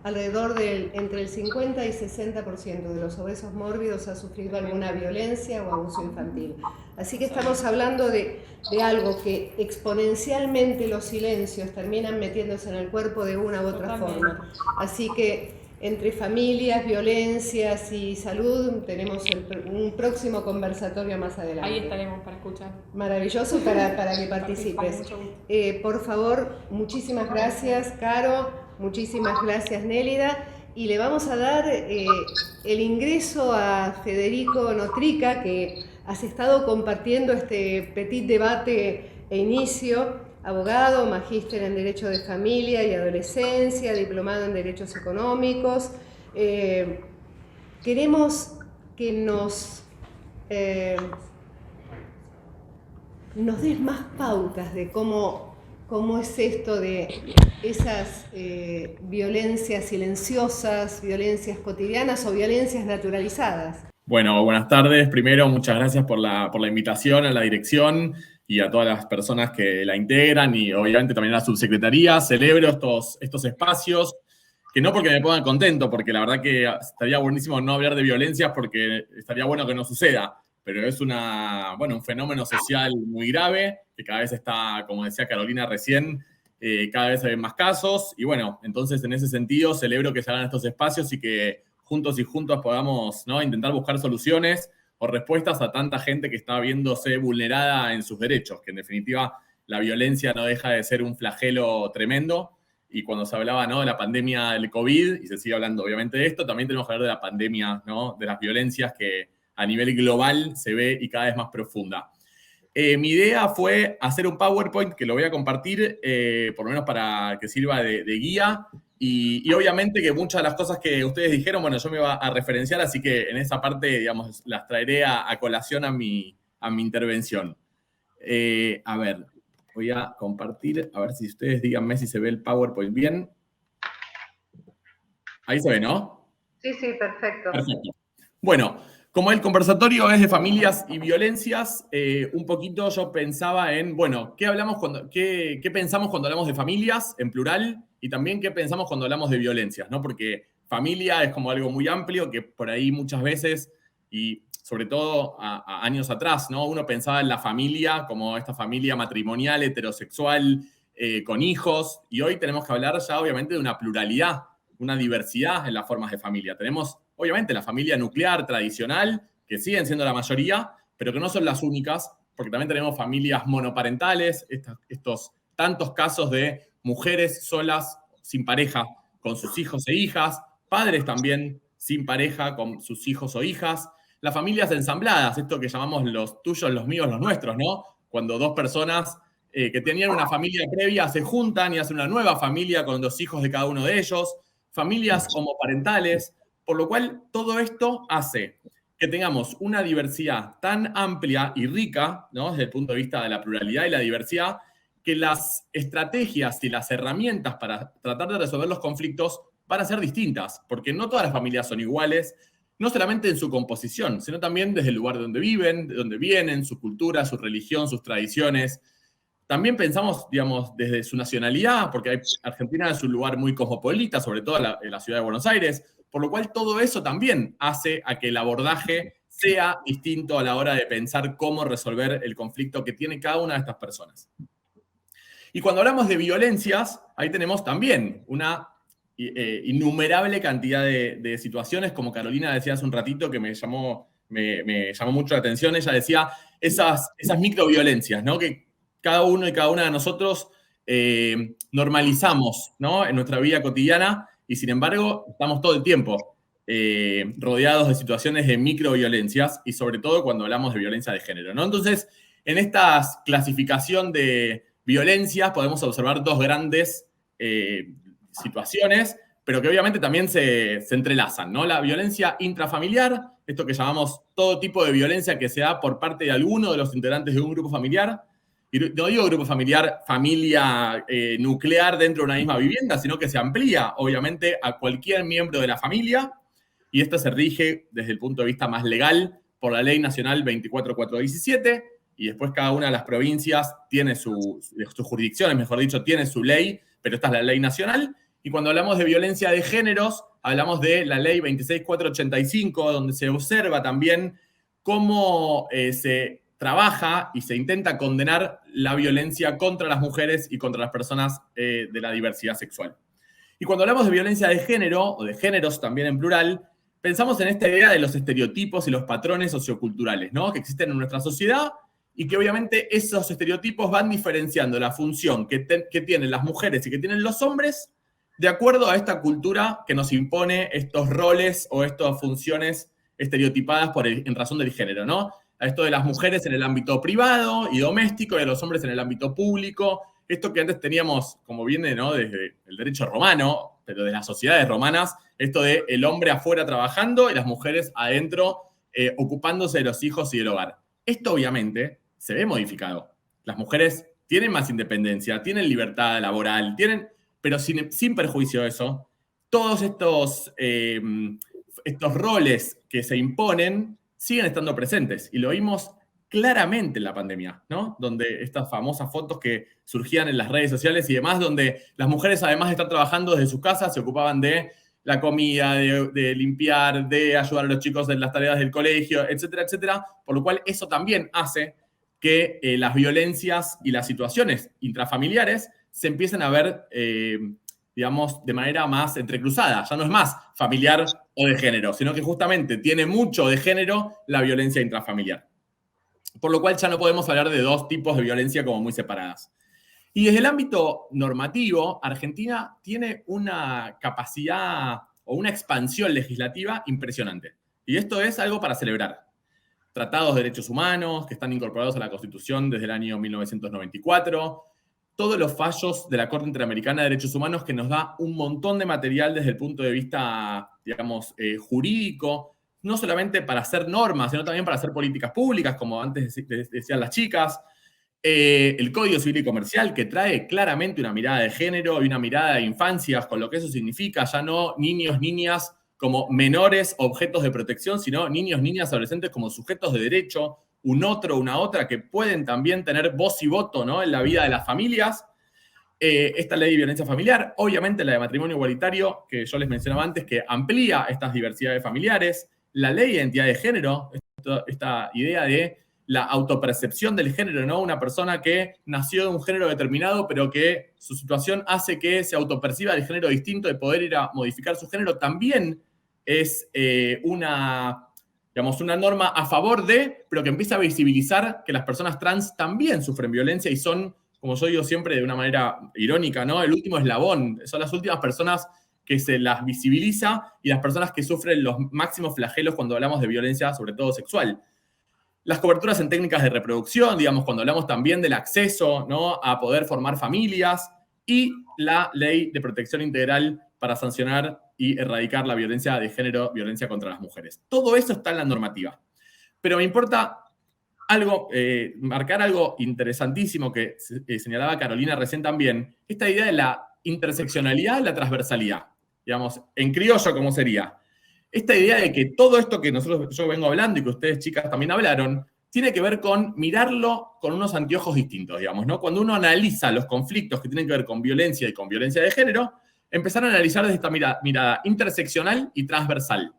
alrededor entre el 50 y 60% de los obesos mórbidos ha sufrido alguna violencia o abuso infantil. Así que estamos hablando de algo que exponencialmente los silencios terminan metiéndose en el cuerpo de una u otra forma. Así que entre familias, violencias y salud tenemos un próximo conversatorio más adelante. Ahí estaremos para escuchar. Maravilloso para que participes. Por favor, muchísimas gracias, Caro, muchísimas gracias, Nélida, y le vamos a dar el ingreso a Federico Notrica, que has estado compartiendo este petit debate e inicio. Abogado, magíster en Derecho de Familia y Adolescencia, diplomado en Derechos Económicos. Queremos que nos des más pautas de cómo es esto de esas violencias silenciosas, violencias cotidianas o violencias naturalizadas. Bueno, buenas tardes. Primero, muchas gracias por la invitación a la dirección. y a todas las personas que la integran y obviamente también a la subsecretaría. Celebro estos espacios, que no porque me pongan contento, porque la verdad que estaría buenísimo no hablar de violencias porque estaría bueno que no suceda, pero es un fenómeno social muy grave, que cada vez está, como decía Carolina recién, cada vez hay más casos, y bueno, entonces en ese sentido celebro que se hagan estos espacios y que juntos y juntas podamos, ¿no?, intentar buscar soluciones o respuestas a tanta gente que está viéndose vulnerada en sus derechos, que en definitiva la violencia no deja de ser un flagelo tremendo. Y cuando se hablaba, ¿no?, de la pandemia del COVID, y se sigue hablando obviamente de esto, también tenemos que hablar de la pandemia, ¿no?, de las violencias que a nivel global se ve y cada vez más profunda. Mi idea fue hacer un PowerPoint que lo voy a compartir, por lo menos para que sirva de guía, y obviamente que muchas de las cosas que ustedes dijeron, bueno, yo me iba a referenciar, así que en esa parte, digamos, las traeré a colación a mi intervención. A ver, voy a compartir, a ver si ustedes díganme si se ve el PowerPoint bien. Ahí se ve, ¿no? Sí, perfecto. Perfecto. Bueno, como el conversatorio es de familias y violencias, un poquito yo pensaba en, bueno, ¿qué pensamos cuando hablamos de familias en plural? Y también qué pensamos cuando hablamos de violencias, ¿no? Porque familia es como algo muy amplio que por ahí muchas veces, y sobre todo a años atrás, ¿no?, uno pensaba en la familia como esta familia matrimonial, heterosexual, con hijos, y hoy tenemos que hablar ya obviamente de una pluralidad, una diversidad en las formas de familia. Tenemos, obviamente, la familia nuclear tradicional, que siguen siendo la mayoría, pero que no son las únicas, porque también tenemos familias monoparentales, estos tantos casos de mujeres solas, sin pareja, con sus hijos e hijas, padres también sin pareja, con sus hijos o hijas, las familias ensambladas, esto que llamamos los tuyos, los míos, los nuestros, ¿no? Cuando dos personas que tenían una familia previa se juntan y hacen una nueva familia con los hijos de cada uno de ellos, familias homoparentales, por lo cual todo esto hace que tengamos una diversidad tan amplia y rica, ¿no?, desde el punto de vista de la pluralidad y la diversidad, que las estrategias y las herramientas para tratar de resolver los conflictos van a ser distintas, porque no todas las familias son iguales, no solamente en su composición, sino también desde el lugar de donde viven, de donde vienen, su cultura, su religión, sus tradiciones. También pensamos, digamos, desde su nacionalidad, porque Argentina es un lugar muy cosmopolita, sobre todo en la ciudad de Buenos Aires, por lo cual todo eso también hace a que el abordaje sea distinto a la hora de pensar cómo resolver el conflicto que tiene cada una de estas personas. Y cuando hablamos de violencias, ahí tenemos también una innumerable cantidad de situaciones, como Carolina decía hace un ratito, que me llamó mucho la atención. Ella decía esas microviolencias, ¿no?, que cada uno y cada una de nosotros normalizamos, ¿no?, en nuestra vida cotidiana, y sin embargo estamos todo el tiempo rodeados de situaciones de microviolencias, y sobre todo cuando hablamos de violencia de género, ¿no? Entonces, en esta clasificación de violencias podemos observar dos grandes situaciones, pero que obviamente también se entrelazan, ¿no? La violencia intrafamiliar, esto que llamamos todo tipo de violencia que se da por parte de alguno de los integrantes de un grupo familiar. Y no digo grupo familiar, familia nuclear dentro de una misma vivienda, sino que se amplía, obviamente, a cualquier miembro de la familia, y esta se rige desde el punto de vista más legal por la Ley Nacional 24417, y después cada una de las provincias tiene sus jurisdicciones, mejor dicho, tiene su ley, pero esta es la ley nacional. Y cuando hablamos de violencia de géneros, hablamos de la ley 26485, donde se observa también cómo se trabaja y se intenta condenar la violencia contra las mujeres y contra las personas de la diversidad sexual. Y cuando hablamos de violencia de género, o de géneros también en plural, pensamos en esta idea de los estereotipos y los patrones socioculturales, ¿no?, que existen en nuestra sociedad, y que obviamente esos estereotipos van diferenciando la función que tienen las mujeres y que tienen los hombres de acuerdo a esta cultura que nos impone estos roles o estas funciones estereotipadas en razón del género, ¿no? A esto de las mujeres en el ámbito privado y doméstico y a los hombres en el ámbito público. Esto que antes teníamos, como viene, ¿no?, desde el derecho romano, pero de las sociedades romanas, esto de el hombre afuera trabajando y las mujeres adentro ocupándose de los hijos y del hogar. Esto obviamente se ve modificado. Las mujeres tienen más independencia, tienen libertad laboral, pero sin perjuicio de eso, todos estos roles que se imponen siguen estando presentes. Y lo vimos claramente en la pandemia, ¿no? Donde estas famosas fotos que surgían en las redes sociales y demás, donde las mujeres, además de estar trabajando desde sus casas, se ocupaban de la comida, de limpiar, de ayudar a los chicos en las tareas del colegio, etcétera, etcétera. Por lo cual eso también hace que las violencias y las situaciones intrafamiliares se empiecen a ver, digamos, de manera más entrecruzada. Ya no es más familiar o de género, sino que justamente tiene mucho de género la violencia intrafamiliar. Por lo cual ya no podemos hablar de dos tipos de violencia como muy separadas. Y desde el ámbito normativo, Argentina tiene una capacidad o una expansión legislativa impresionante. Y esto es algo para celebrar. Tratados de derechos humanos que están incorporados a la Constitución desde el año 1994, todos los fallos de la Corte Interamericana de Derechos Humanos que nos da un montón de material desde el punto de vista, digamos, jurídico, no solamente para hacer normas, sino también para hacer políticas públicas, como antes decían las chicas. El Código Civil y Comercial, que trae claramente una mirada de género y una mirada de infancias, con lo que eso significa, ya no niños, niñas como menores objetos de protección, sino niños, niñas, adolescentes como sujetos de derecho, un otro, una otra, que pueden también tener voz y voto, ¿no?, en la vida de las familias. Esta ley de violencia familiar, obviamente la de matrimonio igualitario, que yo les mencionaba antes, que amplía estas diversidades familiares, la ley de identidad de género, esta idea de la autopercepción del género, ¿no? Una persona que nació de un género determinado, pero que su situación hace que se autoperciba del género distinto, de poder ir a modificar su género, también es una norma a favor de, pero que empieza a visibilizar que las personas trans también sufren violencia y son, como yo digo siempre de una manera irónica, ¿no?, el último eslabón, son las últimas personas que se las visibiliza y las personas que sufren los máximos flagelos cuando hablamos de violencia, sobre todo sexual. Las coberturas en técnicas de reproducción, digamos, cuando hablamos también del acceso, ¿no?, a poder formar familias, y la ley de protección integral para sancionar y erradicar la violencia de género, violencia contra las mujeres. Todo eso está en la normativa. Pero me importa algo, marcar algo interesantísimo que señalaba Carolina recién también, esta idea de la interseccionalidad y la transversalidad. Digamos, en criollo, ¿cómo sería? Esta idea de que todo esto que yo vengo hablando y que ustedes, chicas, también hablaron, tiene que ver con mirarlo con unos anteojos distintos, digamos, ¿no? Cuando uno analiza los conflictos que tienen que ver con violencia y con violencia de género, empezar a analizar desde esta mirada interseccional y transversal.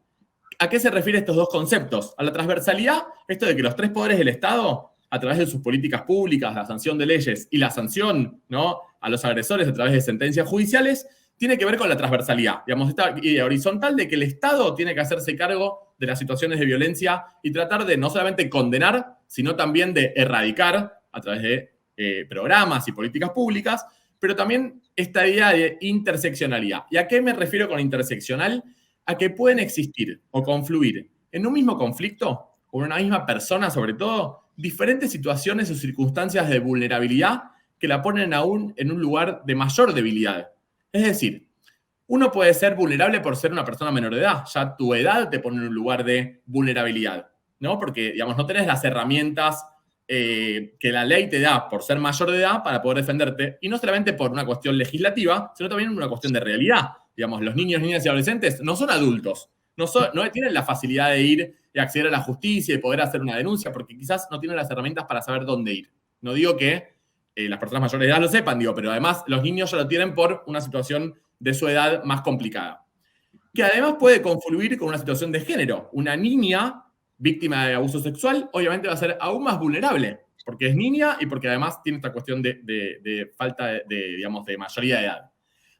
¿A qué se refieren estos dos conceptos? A la transversalidad, esto de que los tres poderes del Estado, a través de sus políticas públicas, la sanción de leyes y la sanción, ¿no?, a los agresores a través de sentencias judiciales, tiene que ver con la transversalidad, digamos, esta idea horizontal de que el Estado tiene que hacerse cargo de las situaciones de violencia y tratar de no solamente condenar, sino también de erradicar a través de programas y políticas públicas, pero también esta idea de interseccionalidad. ¿Y a qué me refiero con interseccional? A que pueden existir o confluir en un mismo conflicto, o en una misma persona sobre todo, diferentes situaciones o circunstancias de vulnerabilidad que la ponen aún en un lugar de mayor debilidad. Es decir, uno puede ser vulnerable por ser una persona menor de edad. Ya tu edad te pone en un lugar de vulnerabilidad, ¿no? Porque, digamos, no tenés las herramientas que la ley te da por ser mayor de edad para poder defenderte, y no solamente por una cuestión legislativa, sino también una cuestión de realidad. Digamos, los niños, niñas y adolescentes no son adultos, no tienen la facilidad de ir y acceder a la justicia y poder hacer una denuncia, porque quizás no tienen las herramientas para saber dónde ir. No digo que las personas mayores de edad lo sepan, pero además los niños ya lo tienen por una situación de su edad más complicada. Que además puede confluir con una situación de género. Una niña víctima de abuso sexual obviamente va a ser aún más vulnerable, porque es niña y porque además tiene esta cuestión de falta de mayoría de edad.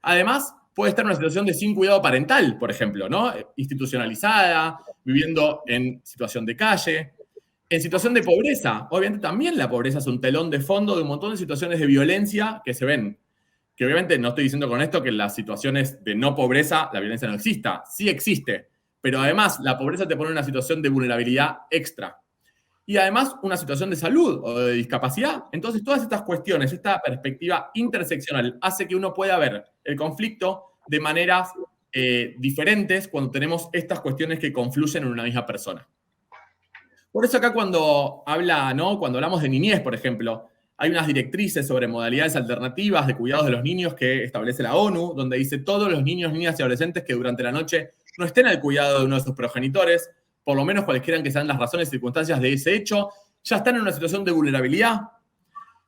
Además, puede estar en una situación de sin cuidado parental, por ejemplo, ¿no?, institucionalizada, viviendo en situación de calle. En situación de pobreza, obviamente también la pobreza es un telón de fondo de un montón de situaciones de violencia que se ven. Que obviamente no estoy diciendo con esto que en las situaciones de no pobreza la violencia no exista, sí existe, pero además la pobreza te pone en una situación de vulnerabilidad extra. Y además una situación de salud o de discapacidad. Entonces todas estas cuestiones, esta perspectiva interseccional hace que uno pueda ver el conflicto de maneras diferentes cuando tenemos estas cuestiones que confluyen en una misma persona. Por eso acá cuando hablamos de niñez, por ejemplo, hay unas directrices sobre modalidades alternativas de cuidados de los niños que establece la ONU, donde dice todos los niños, niñas y adolescentes que durante la noche no estén al cuidado de uno de sus progenitores, por lo menos cualesquiera que sean las razones y circunstancias de ese hecho, ya están en una situación de vulnerabilidad.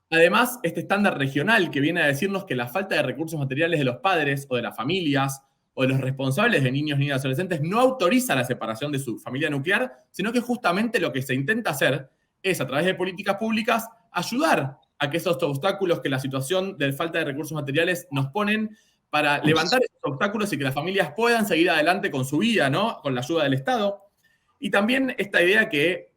Además, este estándar regional que viene a decirnos que la falta de recursos materiales de los padres o de las familias o de los responsables de niños, niñas y adolescentes no autoriza la separación de su familia nuclear, sino que justamente lo que se intenta hacer es, a través de políticas públicas, ayudar a que esos obstáculos que la situación de falta de recursos materiales nos ponen para levantar esos obstáculos y que las familias puedan seguir adelante con su vida, ¿no? Con la ayuda del Estado. Y también esta idea que,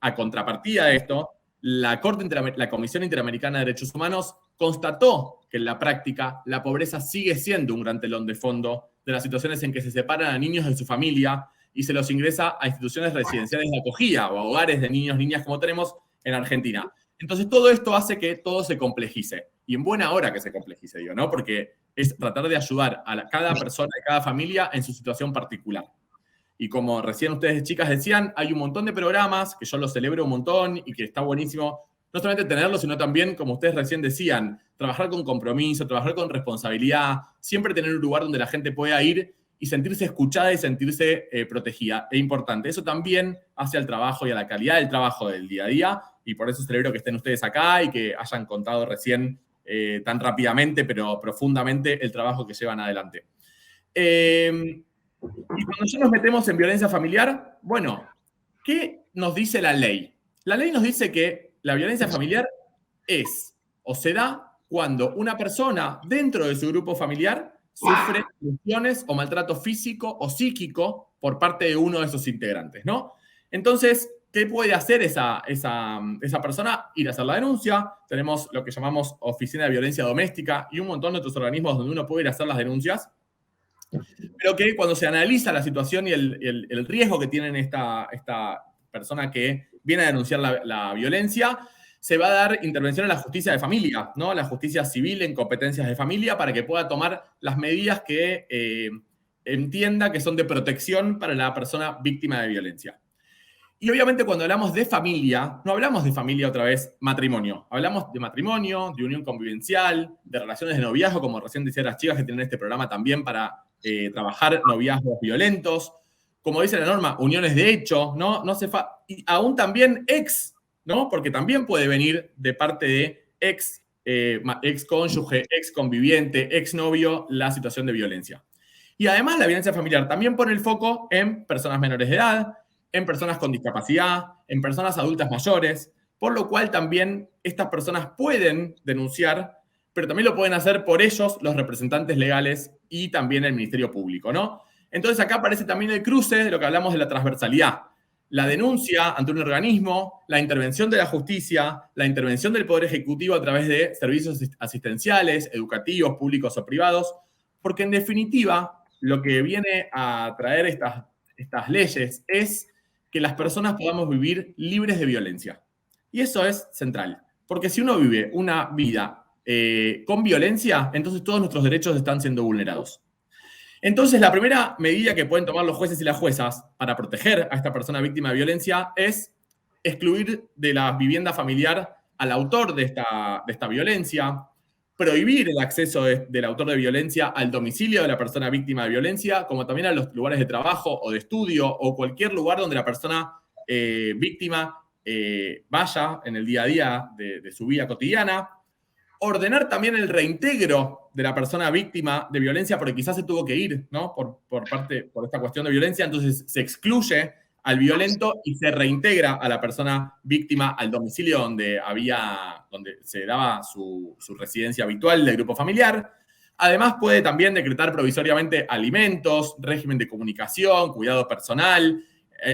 a contrapartida de esto, la Comisión Interamericana de Derechos Humanos constató que en la práctica la pobreza sigue siendo un gran telón de fondo de las situaciones en que se separan a niños de su familia y se los ingresa a instituciones residenciales de acogida o a hogares de niños, niñas como tenemos en Argentina. Entonces todo esto hace que todo se complejice. Y en buena hora que se complejice, digo, ¿no? Porque es tratar de ayudar a cada persona, a cada familia en su situación particular. Y como recién ustedes, chicas, decían, hay un montón de programas que yo los celebro un montón y que está buenísimo no solamente tenerlos, sino también, como ustedes recién decían, trabajar con compromiso, trabajar con responsabilidad, siempre tener un lugar donde la gente pueda ir y sentirse escuchada y sentirse protegida. Es importante. Eso también hace al trabajo y a la calidad del trabajo del día a día, y por eso celebro que estén ustedes acá y que hayan contado recién tan rápidamente, pero profundamente, el trabajo que llevan adelante. Y cuando ya nos metemos en violencia familiar, bueno, ¿qué nos dice la ley? La ley nos dice que la violencia familiar es o se da cuando una persona dentro de su grupo familiar sufre lesiones o maltrato físico o psíquico por parte de uno de esos integrantes, ¿no? Entonces, ¿qué puede hacer esa persona? Ir a hacer la denuncia. Tenemos lo que llamamos Oficina de Violencia Doméstica y un montón de otros organismos donde uno puede ir a hacer las denuncias. Pero que cuando se analiza la situación y el riesgo que tiene esta persona que viene a denunciar la violencia, se va a dar intervención en la justicia de familia, ¿no? La justicia civil en competencias de familia para que pueda tomar las medidas que entienda que son de protección para la persona víctima de violencia. Y obviamente cuando hablamos de familia, no hablamos de familia otra vez, matrimonio. Hablamos de matrimonio, de unión convivencial, de relaciones de noviazgo, como recién decían las chicas que tienen este programa también para trabajar noviazgos violentos. Como dice la norma, uniones de hecho, ¿no? Y aún también ex, ¿no? Porque también puede venir de parte de ex cónyuge, ex conviviente, ex novio, la situación de violencia. Y además la violencia familiar también pone el foco en personas menores de edad, en personas con discapacidad, en personas adultas mayores, por lo cual también estas personas pueden denunciar, pero también lo pueden hacer por ellos, los representantes legales y también el Ministerio Público, ¿no? Entonces acá aparece también el cruce de lo que hablamos de la transversalidad. La denuncia ante un organismo, la intervención de la justicia, la intervención del Poder Ejecutivo a través de servicios asistenciales, educativos, públicos o privados, porque en definitiva lo que viene a traer estas leyes es que las personas podamos vivir libres de violencia. Y eso es central, porque si uno vive una vida con violencia, entonces todos nuestros derechos están siendo vulnerados. Entonces, la primera medida que pueden tomar los jueces y las juezas para proteger a esta persona víctima de violencia es excluir de la vivienda familiar al autor de esta violencia, prohibir el acceso del autor de violencia al domicilio de la persona víctima de violencia, como también a los lugares de trabajo o de estudio o cualquier lugar donde la persona víctima vaya en el día a día de su vida cotidiana. Ordenar también el reintegro de la persona víctima de violencia, porque quizás se tuvo que ir, ¿no? Por esta cuestión de violencia, entonces se excluye al violento y se reintegra a la persona víctima al domicilio donde se daba su residencia habitual del grupo familiar. Además, puede también decretar provisoriamente alimentos, régimen de comunicación, cuidado personal,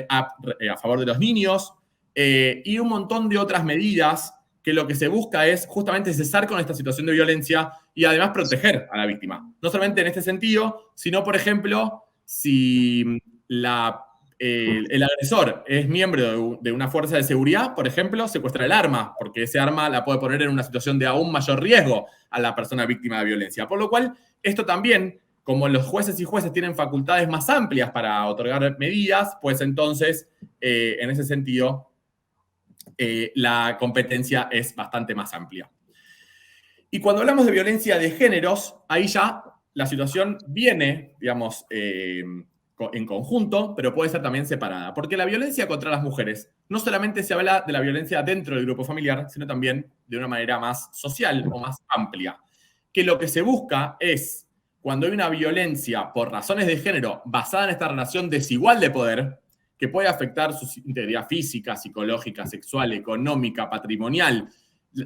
a favor de los niños, y un montón de otras medidas que lo que se busca es justamente cesar con esta situación de violencia y además proteger a la víctima. No solamente en este sentido, sino, por ejemplo, si el agresor es miembro de una fuerza de seguridad, por ejemplo, secuestra el arma, porque ese arma la puede poner en una situación de aún mayor riesgo a la persona víctima de violencia. Por lo cual, esto también, como los jueces y jueces tienen facultades más amplias para otorgar medidas, pues entonces, en ese sentido, la competencia es bastante más amplia. Y cuando hablamos de violencia de géneros, ahí ya la situación viene, digamos, en conjunto, pero puede ser también separada. Porque la violencia contra las mujeres no solamente se habla de la violencia dentro del grupo familiar, sino también de una manera más social o más amplia. Que lo que se busca es, cuando hay una violencia por razones de género basada en esta relación desigual de poder, que puede afectar su integridad física, psicológica, sexual, económica, patrimonial,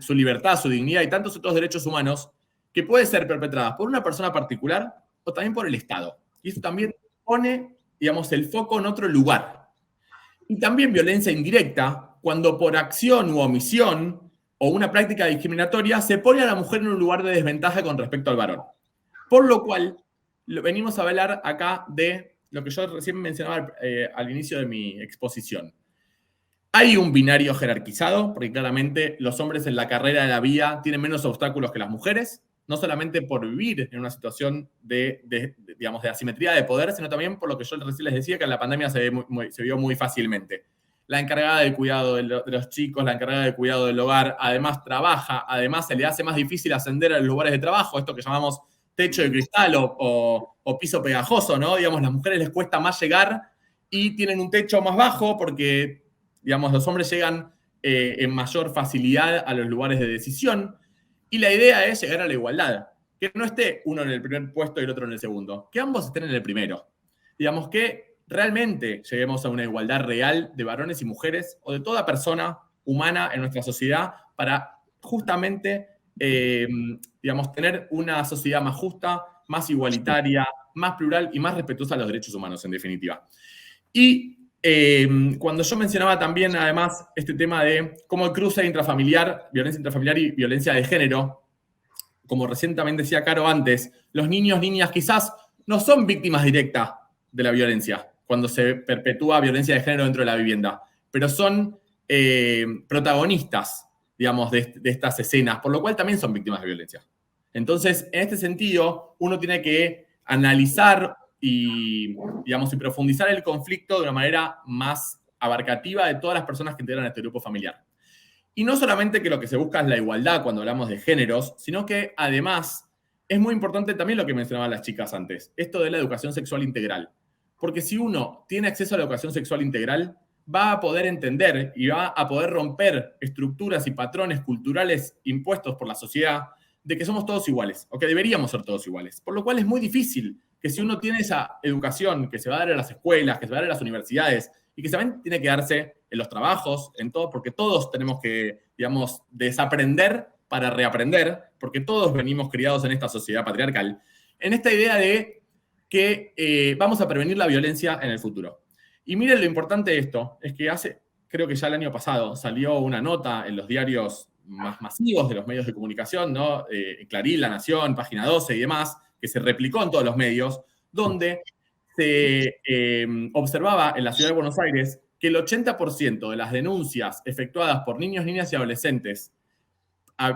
su libertad, su dignidad y tantos otros derechos humanos, que puede ser perpetrada por una persona particular o también por el Estado. Y eso también pone, digamos, el foco en otro lugar. Y también violencia indirecta, cuando por acción u omisión o una práctica discriminatoria se pone a la mujer en un lugar de desventaja con respecto al varón. Por lo cual, venimos a hablar acá de lo que yo recién mencionaba al inicio de mi exposición. Hay un binario jerarquizado, porque claramente los hombres en la carrera de la vida tienen menos obstáculos que las mujeres, no solamente por vivir en una situación de asimetría de poder, sino también por lo que yo recién les decía, que en la pandemia se vio muy fácilmente. La encargada del cuidado de los chicos, la encargada del cuidado del hogar, además trabaja, además se le hace más difícil ascender a los lugares de trabajo, esto que llamamos techo de cristal o piso pegajoso, ¿no? Digamos, las mujeres les cuesta más llegar y tienen un techo más bajo porque, digamos, los hombres llegan en mayor facilidad a los lugares de decisión. Y la idea es llegar a la igualdad, que no esté uno en el primer puesto y el otro en el segundo, que ambos estén en el primero. Digamos que realmente lleguemos a una igualdad real de varones y mujeres o de toda persona humana en nuestra sociedad para justamente, tener una sociedad más justa, más igualitaria, más plural y más respetuosa a los derechos humanos, en definitiva. Y cuando yo mencionaba también, además, este tema de cómo el cruce intrafamiliar, violencia intrafamiliar y violencia de género, como recién también decía Caro antes, los niños, niñas quizás no son víctimas directas de la violencia cuando se perpetúa violencia de género dentro de la vivienda, pero son protagonistas, digamos, de estas escenas, por lo cual también son víctimas de violencia. Entonces, en este sentido, uno tiene que analizar y profundizar el conflicto de una manera más abarcativa de todas las personas que integran este grupo familiar. Y no solamente que lo que se busca es la igualdad cuando hablamos de géneros, sino que además es muy importante también lo que mencionaban las chicas antes, esto de la educación sexual integral. Porque si uno tiene acceso a la educación sexual integral, va a poder entender y va a poder romper estructuras y patrones culturales impuestos por la sociedad de que somos todos iguales, o que deberíamos ser todos iguales. Por lo cual es muy difícil que si uno tiene esa educación que se va a dar en las escuelas, que se va a dar en las universidades, y que también tiene que darse en los trabajos, en todo, porque todos tenemos que, desaprender para reaprender, porque todos venimos criados en esta sociedad patriarcal, en esta idea de que vamos a prevenir la violencia en el futuro. Y miren lo importante de esto, es que creo que ya el año pasado, salió una nota en los diarios más masivos de los medios de comunicación, ¿no? Clarín, La Nación, Página 12 y demás, que se replicó en todos los medios, donde se observaba en la ciudad de Buenos Aires que el 80% de las denuncias efectuadas por niños, niñas y adolescentes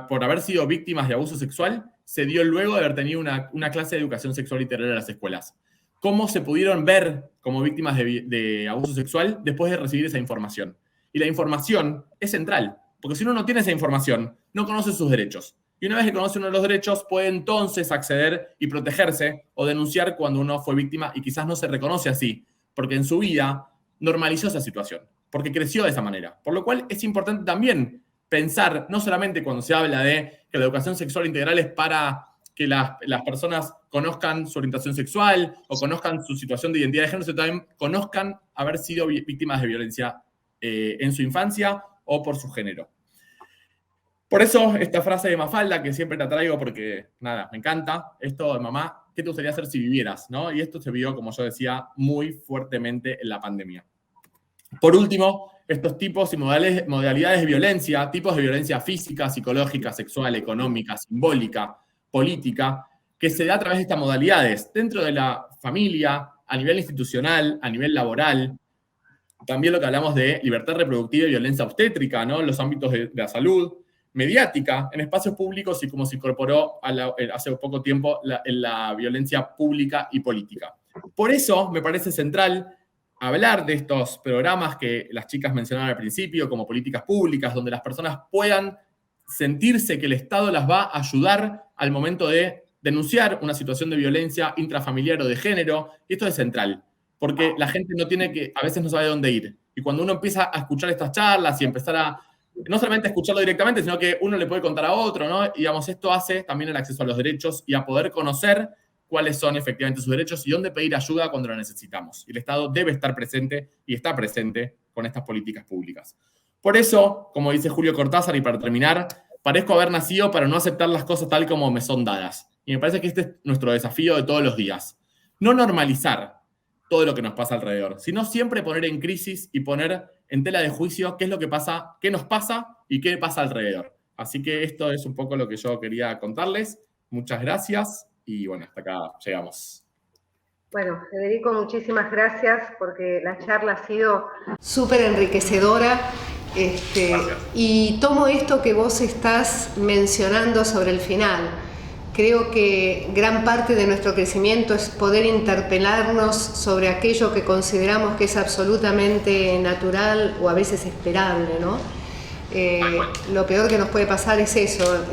por haber sido víctimas de abuso sexual se dio luego de haber tenido una clase de educación sexual integral en las escuelas. ¿Cómo se pudieron ver como víctimas de abuso sexual después de recibir esa información? Y la información es central, porque si uno no tiene esa información, no conoce sus derechos. Y una vez que conoce uno de los derechos, puede entonces acceder y protegerse o denunciar cuando uno fue víctima y quizás no se reconoce así, porque en su vida normalizó esa situación, porque creció de esa manera. Por lo cual es importante también pensar, no solamente cuando se habla de que la educación sexual integral es para que las personas conozcan su orientación sexual o conozcan su situación de identidad de género, sino también conozcan haber sido víctimas de violencia en su infancia o por su género. Por eso esta frase de Mafalda, que siempre la traigo porque, nada, me encanta, esto de mamá, ¿qué te gustaría hacer si vivieras? ¿No? Y esto se vio, como yo decía, muy fuertemente en la pandemia. Por último, estos tipos y modalidades de violencia, tipos de violencia física, psicológica, sexual, económica, simbólica, política, que se da a través de estas modalidades, dentro de la familia, a nivel institucional, a nivel laboral, también lo que hablamos de libertad reproductiva y violencia obstétrica, ¿no? En los ámbitos de la salud, mediática, en espacios públicos y como se incorporó hace poco tiempo en la violencia pública y política. Por eso me parece central hablar de estos programas que las chicas mencionaron al principio, como políticas públicas, donde las personas puedan sentirse que el Estado las va a ayudar al momento de denunciar una situación de violencia intrafamiliar o de género, y esto es central, porque la gente a veces no sabe dónde ir. Y cuando uno empieza a escuchar estas charlas y empezar a, no solamente a escucharlo directamente, sino que uno le puede contar a otro, ¿no? Y digamos, esto hace también el acceso a los derechos y a poder conocer cuáles son efectivamente sus derechos y dónde pedir ayuda cuando lo necesitamos. Y el Estado debe estar presente y está presente con estas políticas públicas. Por eso, como dice Julio Cortázar, y para terminar, parezco haber nacido para no aceptar las cosas tal como me son dadas. Y me parece que este es nuestro desafío de todos los días. No normalizar todo lo que nos pasa alrededor, sino siempre poner en crisis y poner en tela de juicio qué es lo que pasa, qué nos pasa y qué pasa alrededor. Así que esto es un poco lo que yo quería contarles. Muchas gracias y bueno, hasta acá llegamos. Bueno, Federico, muchísimas gracias porque la charla ha sido súper enriquecedora. Y tomo esto que vos estás mencionando sobre el final. Creo que gran parte de nuestro crecimiento es poder interpelarnos sobre aquello que consideramos que es absolutamente natural o a veces esperable, ¿no? Lo peor que nos puede pasar es eso,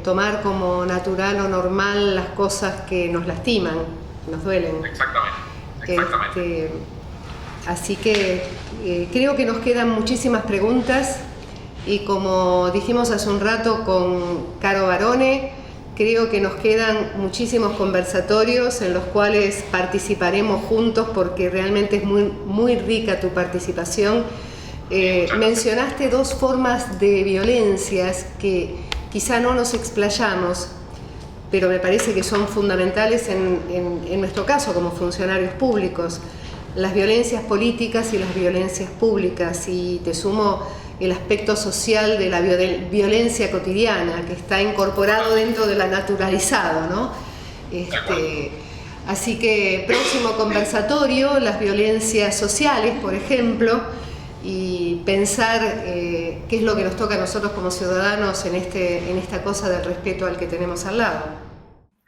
tomar como natural o normal las cosas que nos lastiman, nos duelen. Exactamente. Así que creo que nos quedan muchísimas preguntas y como dijimos hace un rato con Caro Barone, creo que nos quedan muchísimos conversatorios en los cuales participaremos juntos porque realmente es muy, muy rica tu participación. Mencionaste dos formas de violencias que quizá no nos explayamos, pero me parece que son fundamentales en nuestro caso como funcionarios públicos. Las violencias políticas y las violencias públicas, y te sumo el aspecto social de la violencia cotidiana, que está incorporado dentro de la naturalizado, ¿no? Así que próximo conversatorio, las violencias sociales, por ejemplo, y pensar qué es lo que nos toca a nosotros como ciudadanos en esta cosa del respeto al que tenemos al lado.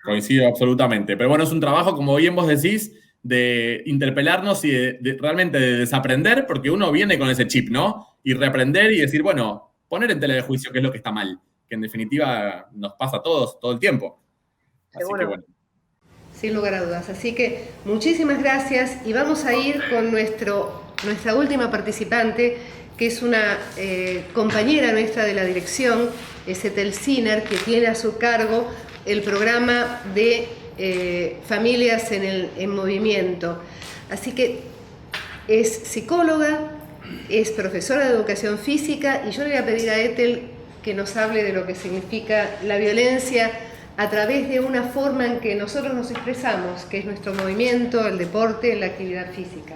Coincido absolutamente, pero bueno, es un trabajo, como bien vos decís, de interpelarnos y realmente de desaprender, porque uno viene con ese chip, ¿no? Y reaprender y decir, bueno, poner en tela de juicio qué es lo que está mal, que en definitiva nos pasa a todos, todo el tiempo. Así que bueno. Sin lugar a dudas. Así que muchísimas gracias y vamos a ir con nuestra última participante, que es una compañera nuestra de la dirección, es Ethel Sinner, que tiene a su cargo el programa de Familias en Movimiento. Así que es psicóloga, es profesora de educación física y yo le voy a pedir a Ethel que nos hable de lo que significa la violencia a través de una forma en que nosotros nos expresamos, que es nuestro movimiento, el deporte, la actividad física.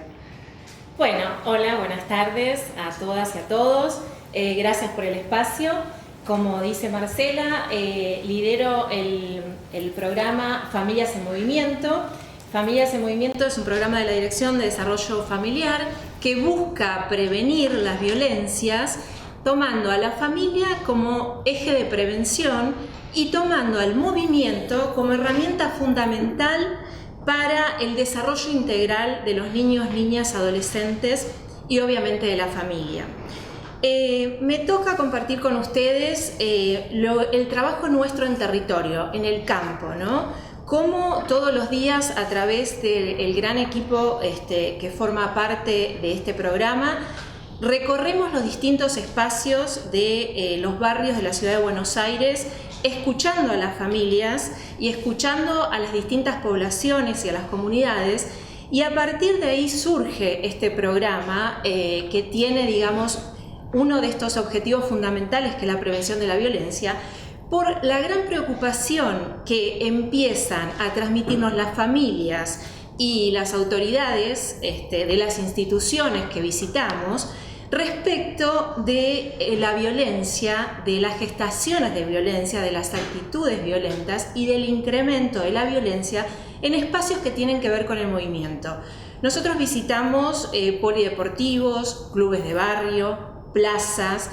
Bueno, hola, buenas tardes a todas y a todos. Gracias por el espacio. Como dice Marcela, lidero el programa Familias en Movimiento. Familias en Movimiento es un programa de la Dirección de Desarrollo Familiar que busca prevenir las violencias tomando a la familia como eje de prevención y tomando al movimiento como herramienta fundamental para el desarrollo integral de los niños, niñas, adolescentes y obviamente de la familia. Me toca compartir con ustedes el trabajo nuestro en territorio, en el campo, ¿no? Cómo todos los días a través del gran equipo que forma parte de este programa recorremos los distintos espacios de los barrios de la ciudad de Buenos Aires, escuchando a las familias y escuchando a las distintas poblaciones y a las comunidades, y a partir de ahí surge este programa que tiene, digamos, uno de estos objetivos fundamentales, que es la prevención de la violencia, por la gran preocupación que empiezan a transmitirnos las familias y las autoridades de las instituciones que visitamos respecto de la violencia, de las gestaciones de violencia, de las actitudes violentas y del incremento de la violencia en espacios que tienen que ver con el movimiento. Nosotros visitamos polideportivos, clubes de barrio, plazas,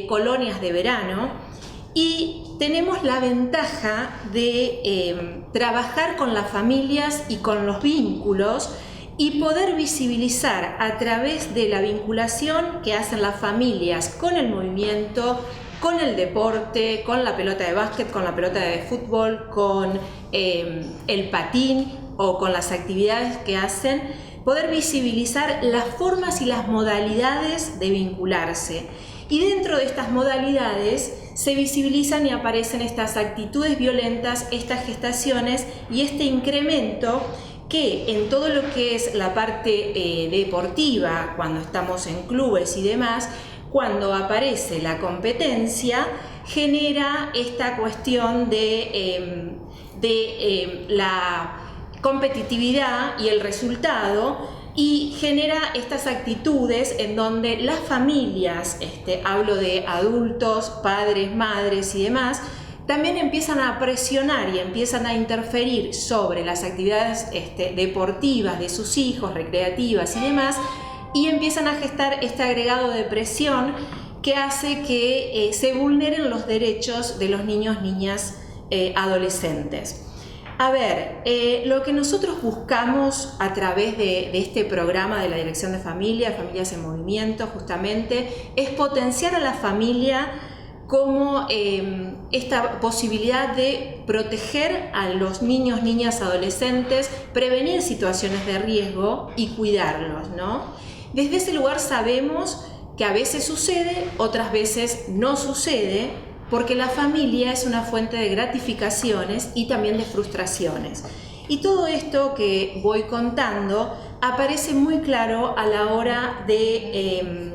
colonias de verano, y tenemos la ventaja de trabajar con las familias y con los vínculos y poder visibilizar a través de la vinculación que hacen las familias con el movimiento, con el deporte, con la pelota de básquet, con la pelota de fútbol, con el patín o con las actividades que hacen, poder visibilizar las formas y las modalidades de vincularse. Y dentro de estas modalidades se visibilizan y aparecen estas actitudes violentas, estas gestaciones y este incremento que en todo lo que es la parte deportiva, cuando estamos en clubes y demás, cuando aparece la competencia, genera esta cuestión de la competitividad y el resultado, y genera estas actitudes en donde las familias, hablo de adultos, padres, madres y demás, también empiezan a presionar y empiezan a interferir sobre las actividades deportivas de sus hijos, recreativas y demás, y empiezan a gestar este agregado de presión que hace que se vulneren los derechos de los niños, niñas, adolescentes. A ver, lo que nosotros buscamos a través de este programa de la Dirección de Familia, Familias en Movimiento, justamente, es potenciar a la familia como esta posibilidad de proteger a los niños, niñas, adolescentes, prevenir situaciones de riesgo y cuidarlos, ¿no? Desde ese lugar sabemos que a veces sucede, otras veces no sucede, porque la familia es una fuente de gratificaciones y también de frustraciones. Y todo esto que voy contando aparece muy claro a la hora de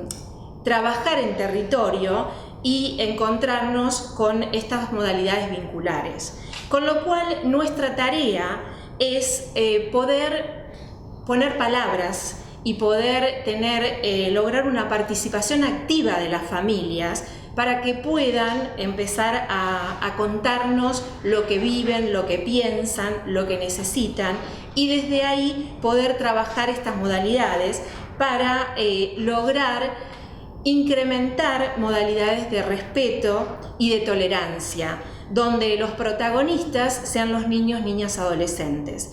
trabajar en territorio y encontrarnos con estas modalidades vinculares. Con lo cual nuestra tarea es poder poner palabras y poder lograr una participación activa de las familias para que puedan empezar a contarnos lo que viven, lo que piensan, lo que necesitan, y desde ahí poder trabajar estas modalidades para lograr incrementar modalidades de respeto y de tolerancia, donde los protagonistas sean los niños, niñas, adolescentes.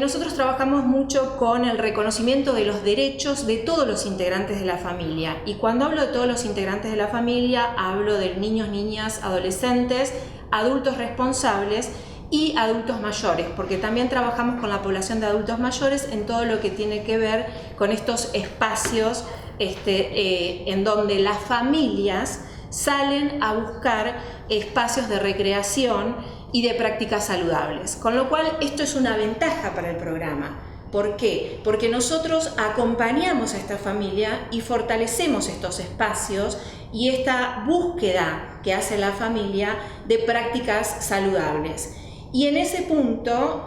Nosotros trabajamos mucho con el reconocimiento de los derechos de todos los integrantes de la familia, y cuando hablo de todos los integrantes de la familia hablo de niños, niñas, adolescentes, adultos responsables y adultos mayores, porque también trabajamos con la población de adultos mayores en todo lo que tiene que ver con estos espacios en donde las familias salen a buscar espacios de recreación y de prácticas saludables. Con lo cual esto es una ventaja para el programa. ¿Por qué? Porque nosotros acompañamos a esta familia y fortalecemos estos espacios y esta búsqueda que hace la familia de prácticas saludables. Y en ese punto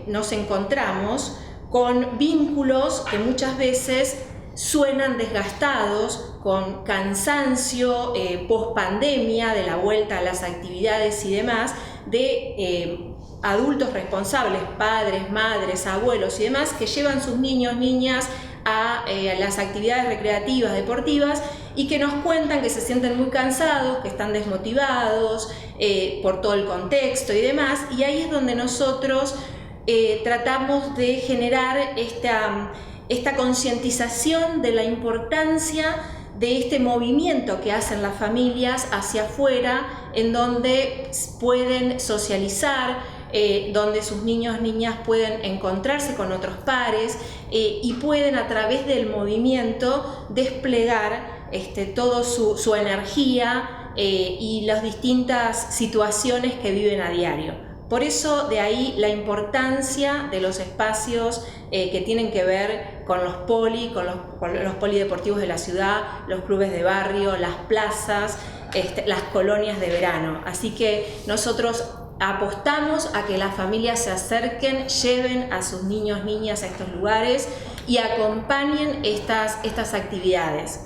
nos encontramos con vínculos que muchas veces suenan desgastados, con cansancio post-pandemia, de la vuelta a las actividades y demás, de adultos responsables, padres, madres, abuelos y demás, que llevan sus niños, niñas a las actividades recreativas, deportivas, y que nos cuentan que se sienten muy cansados, que están desmotivados por todo el contexto y demás, y ahí es donde nosotros tratamos de generar esta concientización de la importancia de este movimiento que hacen las familias hacia afuera, en donde pueden socializar, donde sus niños, niñas pueden encontrarse con otros pares y pueden a través del movimiento desplegar toda su energía y las distintas situaciones que viven a diario. Por eso de ahí la importancia de los espacios que tienen que ver con los polideportivos de la ciudad, los clubes de barrio, las plazas, las colonias de verano. Así que nosotros apostamos a que las familias se acerquen, lleven a sus niños, niñas a estos lugares y acompañen estas actividades.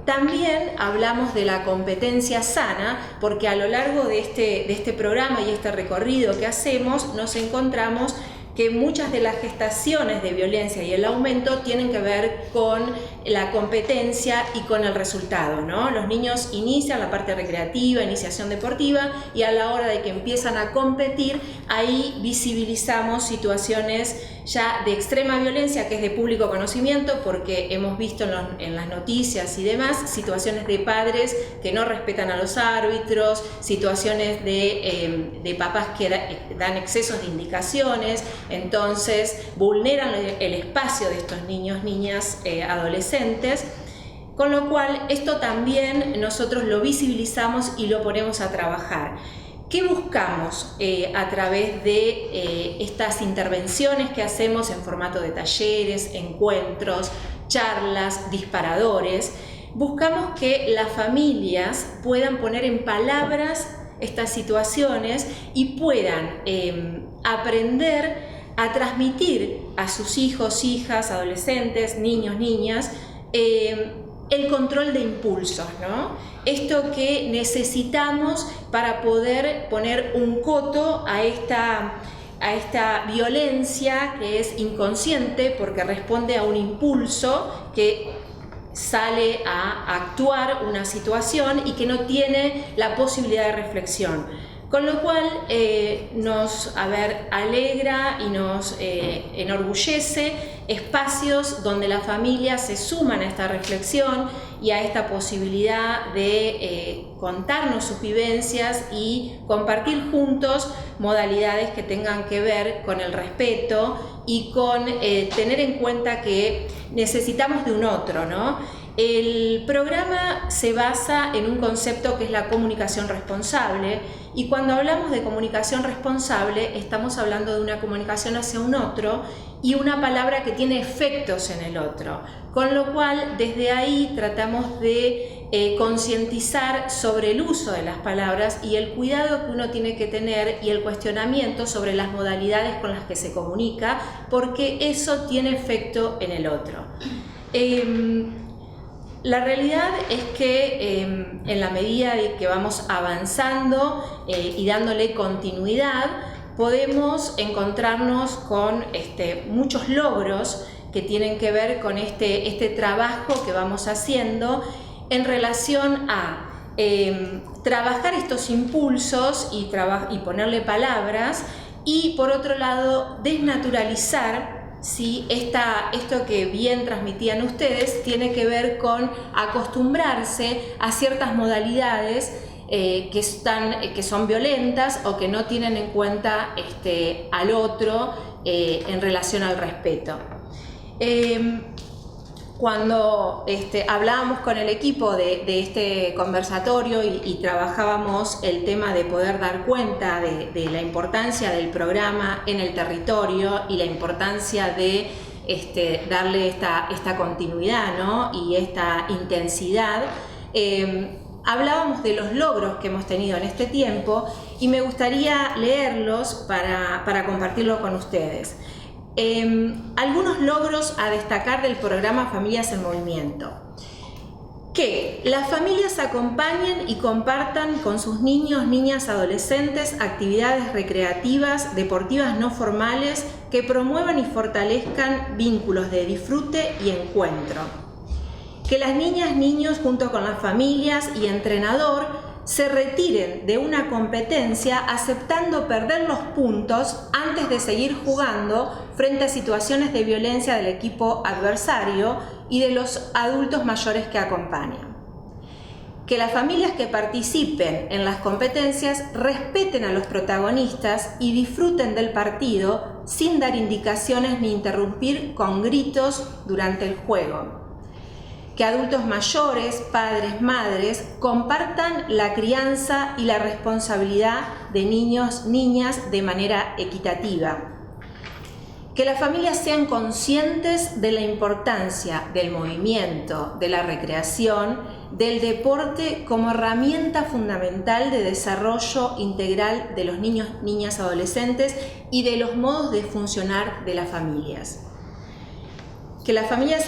También hablamos de la competencia sana, porque a lo largo de este programa y este recorrido que hacemos nos encontramos que muchas de las gestaciones de violencia y el aumento tienen que ver con la competencia y con el resultado, ¿no? Los niños inician la parte recreativa, iniciación deportiva, y a la hora de que empiezan a competir, ahí visibilizamos situaciones ya de extrema violencia, que es de público conocimiento, porque hemos visto en las noticias y demás situaciones de padres que no respetan a los árbitros, situaciones de papás que dan excesos de indicaciones, entonces vulneran el espacio de estos niños, niñas, adolescentes. Con lo cual, esto también nosotros lo visibilizamos y lo ponemos a trabajar. ¿Qué buscamos a través de estas intervenciones que hacemos en formato de talleres, encuentros, charlas, disparadores? Buscamos que las familias puedan poner en palabras estas situaciones y puedan aprender a transmitir a sus hijos, hijas, adolescentes, niños, niñas, el control de impulsos, ¿no? Esto que necesitamos para poder poner un coto a esta violencia que es inconsciente porque responde a un impulso que sale a actuar una situación y que no tiene la posibilidad de reflexión. Con lo cual nos alegra y nos enorgullece espacios donde las familias se suman a esta reflexión y a esta posibilidad de contarnos sus vivencias y compartir juntos modalidades que tengan que ver con el respeto y con tener en cuenta que necesitamos de un otro, ¿no? El programa se basa en un concepto que es la comunicación responsable, y cuando hablamos de comunicación responsable estamos hablando de una comunicación hacia un otro y una palabra que tiene efectos en el otro, con lo cual desde ahí tratamos de concientizar sobre el uso de las palabras y el cuidado que uno tiene que tener y el cuestionamiento sobre las modalidades con las que se comunica, porque eso tiene efecto en el otro. La realidad es que en la medida de que vamos avanzando y dándole continuidad, podemos encontrarnos con muchos logros que tienen que ver con este trabajo que vamos haciendo en relación a trabajar estos impulsos y ponerle palabras, y por otro lado desnaturalizar. Sí, esto que bien transmitían ustedes tiene que ver con acostumbrarse a ciertas modalidades que son violentas o que no tienen en cuenta al otro en relación al respeto. Cuando hablábamos con el equipo de este conversatorio y trabajábamos el tema de poder dar cuenta de la importancia del programa en el territorio y la importancia de darle esta continuidad, ¿no? Y esta intensidad, hablábamos de los logros que hemos tenido en este tiempo y me gustaría leerlos para compartirlo con ustedes. Algunos logros a destacar del programa Familias en Movimiento: que las familias acompañen y compartan con sus niños, niñas, adolescentes actividades recreativas, deportivas no formales que promuevan y fortalezcan vínculos de disfrute y encuentro; que las niñas, niños junto con las familias y entrenador se retiren de una competencia aceptando perder los puntos antes de seguir jugando frente a situaciones de violencia del equipo adversario y de los adultos mayores que acompañan; que las familias que participen en las competencias respeten a los protagonistas y disfruten del partido sin dar indicaciones ni interrumpir con gritos durante el juego; que adultos mayores, padres, madres, compartan la crianza y la responsabilidad de niños, niñas de manera equitativa; que las familias sean conscientes de la importancia del movimiento, de la recreación, del deporte como herramienta fundamental de desarrollo integral de los niños, niñas, adolescentes y de los modos de funcionar de las familias; que las familias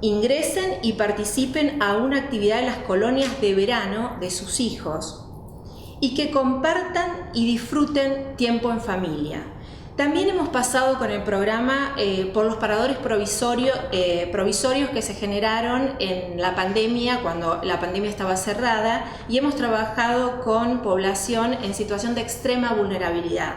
ingresen y participen a una actividad en las colonias de verano de sus hijos y que compartan y disfruten tiempo en familia. También hemos pasado con el programa por los paradores provisorios que se generaron en la pandemia, cuando la pandemia estaba cerrada, y hemos trabajado con población en situación de extrema vulnerabilidad.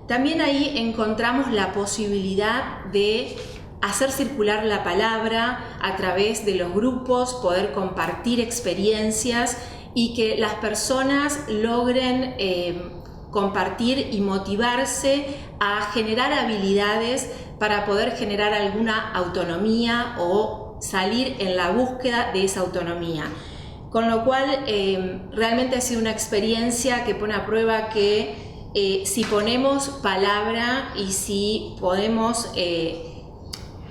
también ahí encontramos la posibilidad de hacer circular la palabra a través de los grupos, poder compartir experiencias y que las personas logren compartir y motivarse a generar habilidades para poder generar alguna autonomía o salir en la búsqueda de esa autonomía. Con lo cual, realmente ha sido una experiencia que pone a prueba que si ponemos palabra y si podemos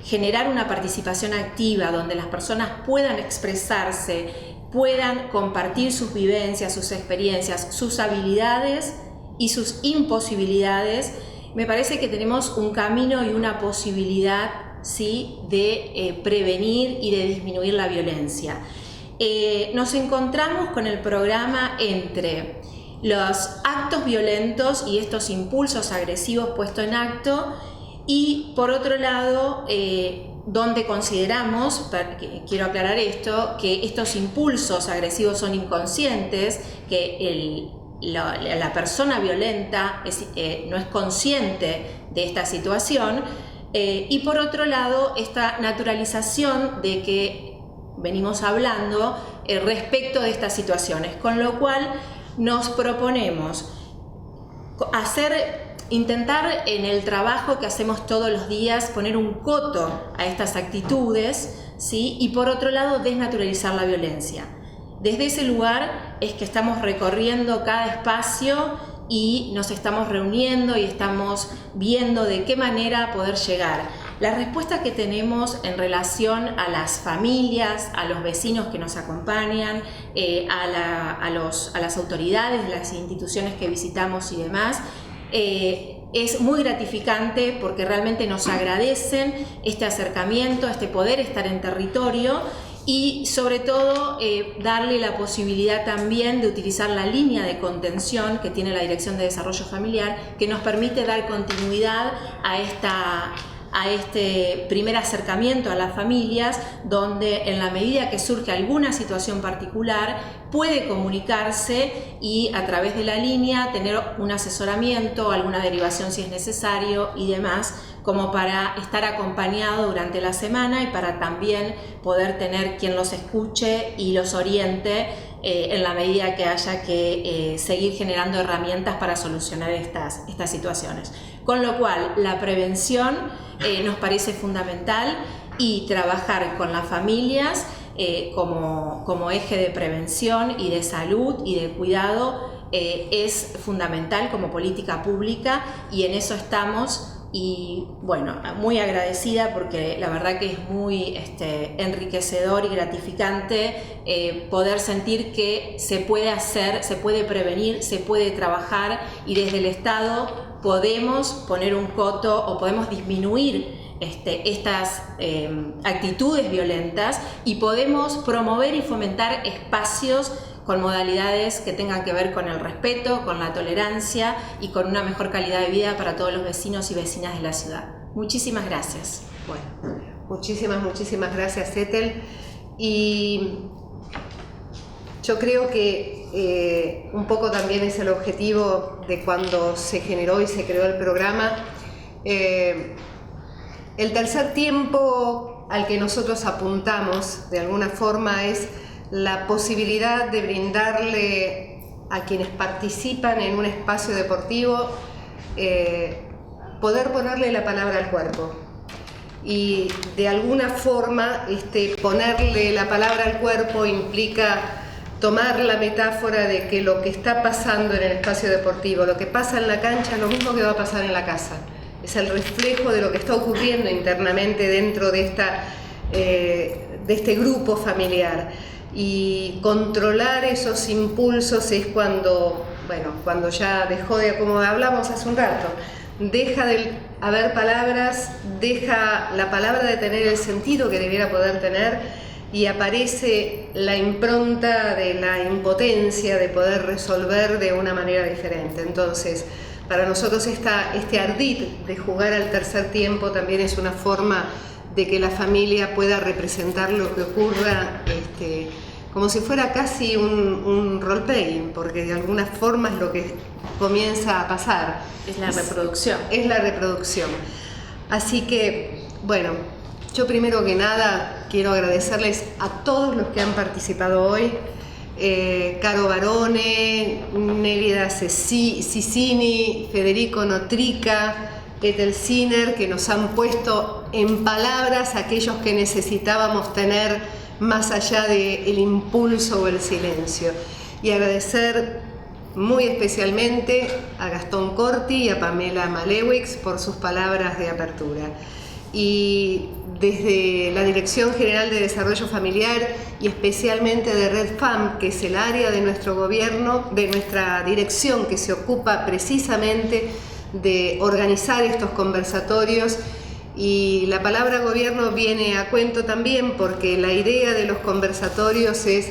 generar una participación activa donde las personas puedan expresarse, puedan compartir sus vivencias, sus experiencias, sus habilidades y sus imposibilidades, me parece que tenemos un camino y una posibilidad, ¿sí?, de prevenir y de disminuir la violencia. Nos encontramos con el programa entre los actos violentos y estos impulsos agresivos puestos en acto y, por otro lado, donde consideramos, quiero aclarar esto, que estos impulsos agresivos son inconscientes, que la persona violenta no es consciente de esta situación, y por otro lado esta naturalización de que venimos hablando respecto de estas situaciones, con lo cual nos proponemos intentar en el trabajo que hacemos todos los días poner un coto a estas actitudes, ¿sí?, y por otro lado desnaturalizar la violencia. Desde ese lugar es que estamos recorriendo cada espacio y nos estamos reuniendo y estamos viendo de qué manera poder llegar. Las respuestas que tenemos en relación a las familias, a los vecinos que nos acompañan, a las autoridades, las instituciones que visitamos y demás, es muy gratificante porque realmente nos agradecen este acercamiento, este poder estar en territorio y sobre todo darle la posibilidad también de utilizar la línea de contención que tiene la Dirección de Desarrollo Familiar, que nos permite dar continuidad a este primer acercamiento a las familias, donde en la medida que surge alguna situación particular puede comunicarse y a través de la línea tener un asesoramiento, alguna derivación si es necesario y demás, como para estar acompañado durante la semana y para también poder tener quien los escuche y los oriente en la medida que haya que seguir generando herramientas para solucionar estas situaciones. Con lo cual, la prevención nos parece fundamental y trabajar con las familias como eje de prevención y de salud y de cuidado es fundamental como política pública y en eso estamos. Y bueno, muy agradecida porque la verdad que es muy enriquecedor y gratificante poder sentir que se puede hacer, se puede prevenir, se puede trabajar y desde el Estado podemos poner un coto o podemos disminuir estas actitudes violentas y podemos promover y fomentar espacios con modalidades que tengan que ver con el respeto, con la tolerancia y con una mejor calidad de vida para todos los vecinos y vecinas de la ciudad. Muchísimas gracias. Bueno, muchísimas gracias, Ethel. Y yo creo que un poco también es el objetivo de cuando se generó y se creó el programa. El tercer tiempo al que nosotros apuntamos, de alguna forma, es la posibilidad de brindarle a quienes participan en un espacio deportivo poder ponerle la palabra al cuerpo y de alguna forma ponerle la palabra al cuerpo implica tomar la metáfora de que lo que está pasando en el espacio deportivo, lo que pasa en la cancha es lo mismo que va a pasar en la casa, es el reflejo de lo que está ocurriendo internamente dentro de este grupo familiar. Y controlar esos impulsos es cuando ya dejó de, como hablamos hace un rato, deja de haber palabras, deja la palabra de tener el sentido que debiera poder tener y aparece la impronta de la impotencia de poder resolver de una manera diferente. Entonces, para nosotros este ardid de jugar al tercer tiempo también es una forma de que la familia pueda representar lo que ocurra como si fuera casi un role-playing, porque de alguna forma es lo que comienza a pasar. Es la reproducción. Es la reproducción. Así que, bueno, yo primero que nada quiero agradecerles a todos los que han participado hoy. Caro Barone, Nélida Cicini, Federico Notrica, Ethel Sinner, que nos han puesto en palabras aquellos que necesitábamos tener más allá del impulso o el silencio. Y agradecer muy especialmente a Gastón Corti y a Pamela Malewicz por sus palabras de apertura. Y desde la Dirección General de Desarrollo Familiar y especialmente de RedFam, que es el área de nuestro gobierno, de nuestra dirección que se ocupa precisamente de organizar estos conversatorios, y la palabra gobierno viene a cuento también porque la idea de los conversatorios es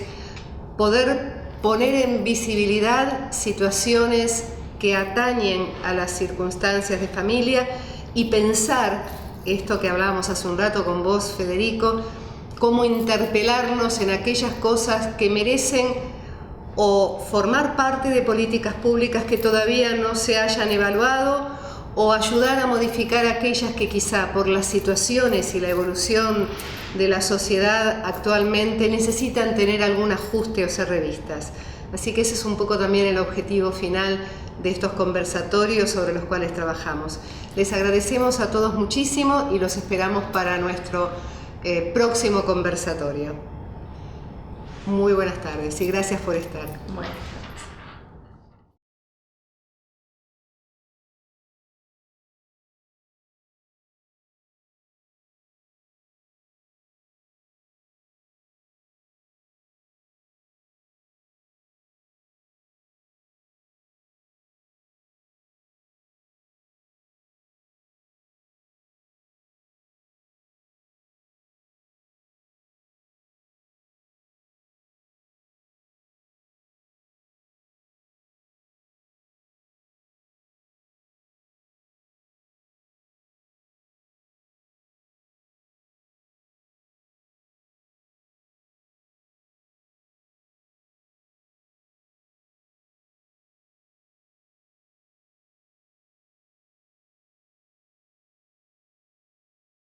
poder poner en visibilidad situaciones que atañen a las circunstancias de familia y pensar esto que hablábamos hace un rato con vos, Federico, cómo interpelarnos en aquellas cosas que merecen o formar parte de políticas públicas que todavía no se hayan evaluado, o ayudar a modificar aquellas que quizá por las situaciones y la evolución de la sociedad actualmente necesitan tener algún ajuste o ser revistas. Así que ese es un poco también el objetivo final de estos conversatorios sobre los cuales trabajamos. Les agradecemos a todos muchísimo y los esperamos para nuestro próximo conversatorio. Muy buenas tardes y gracias por estar. Bueno.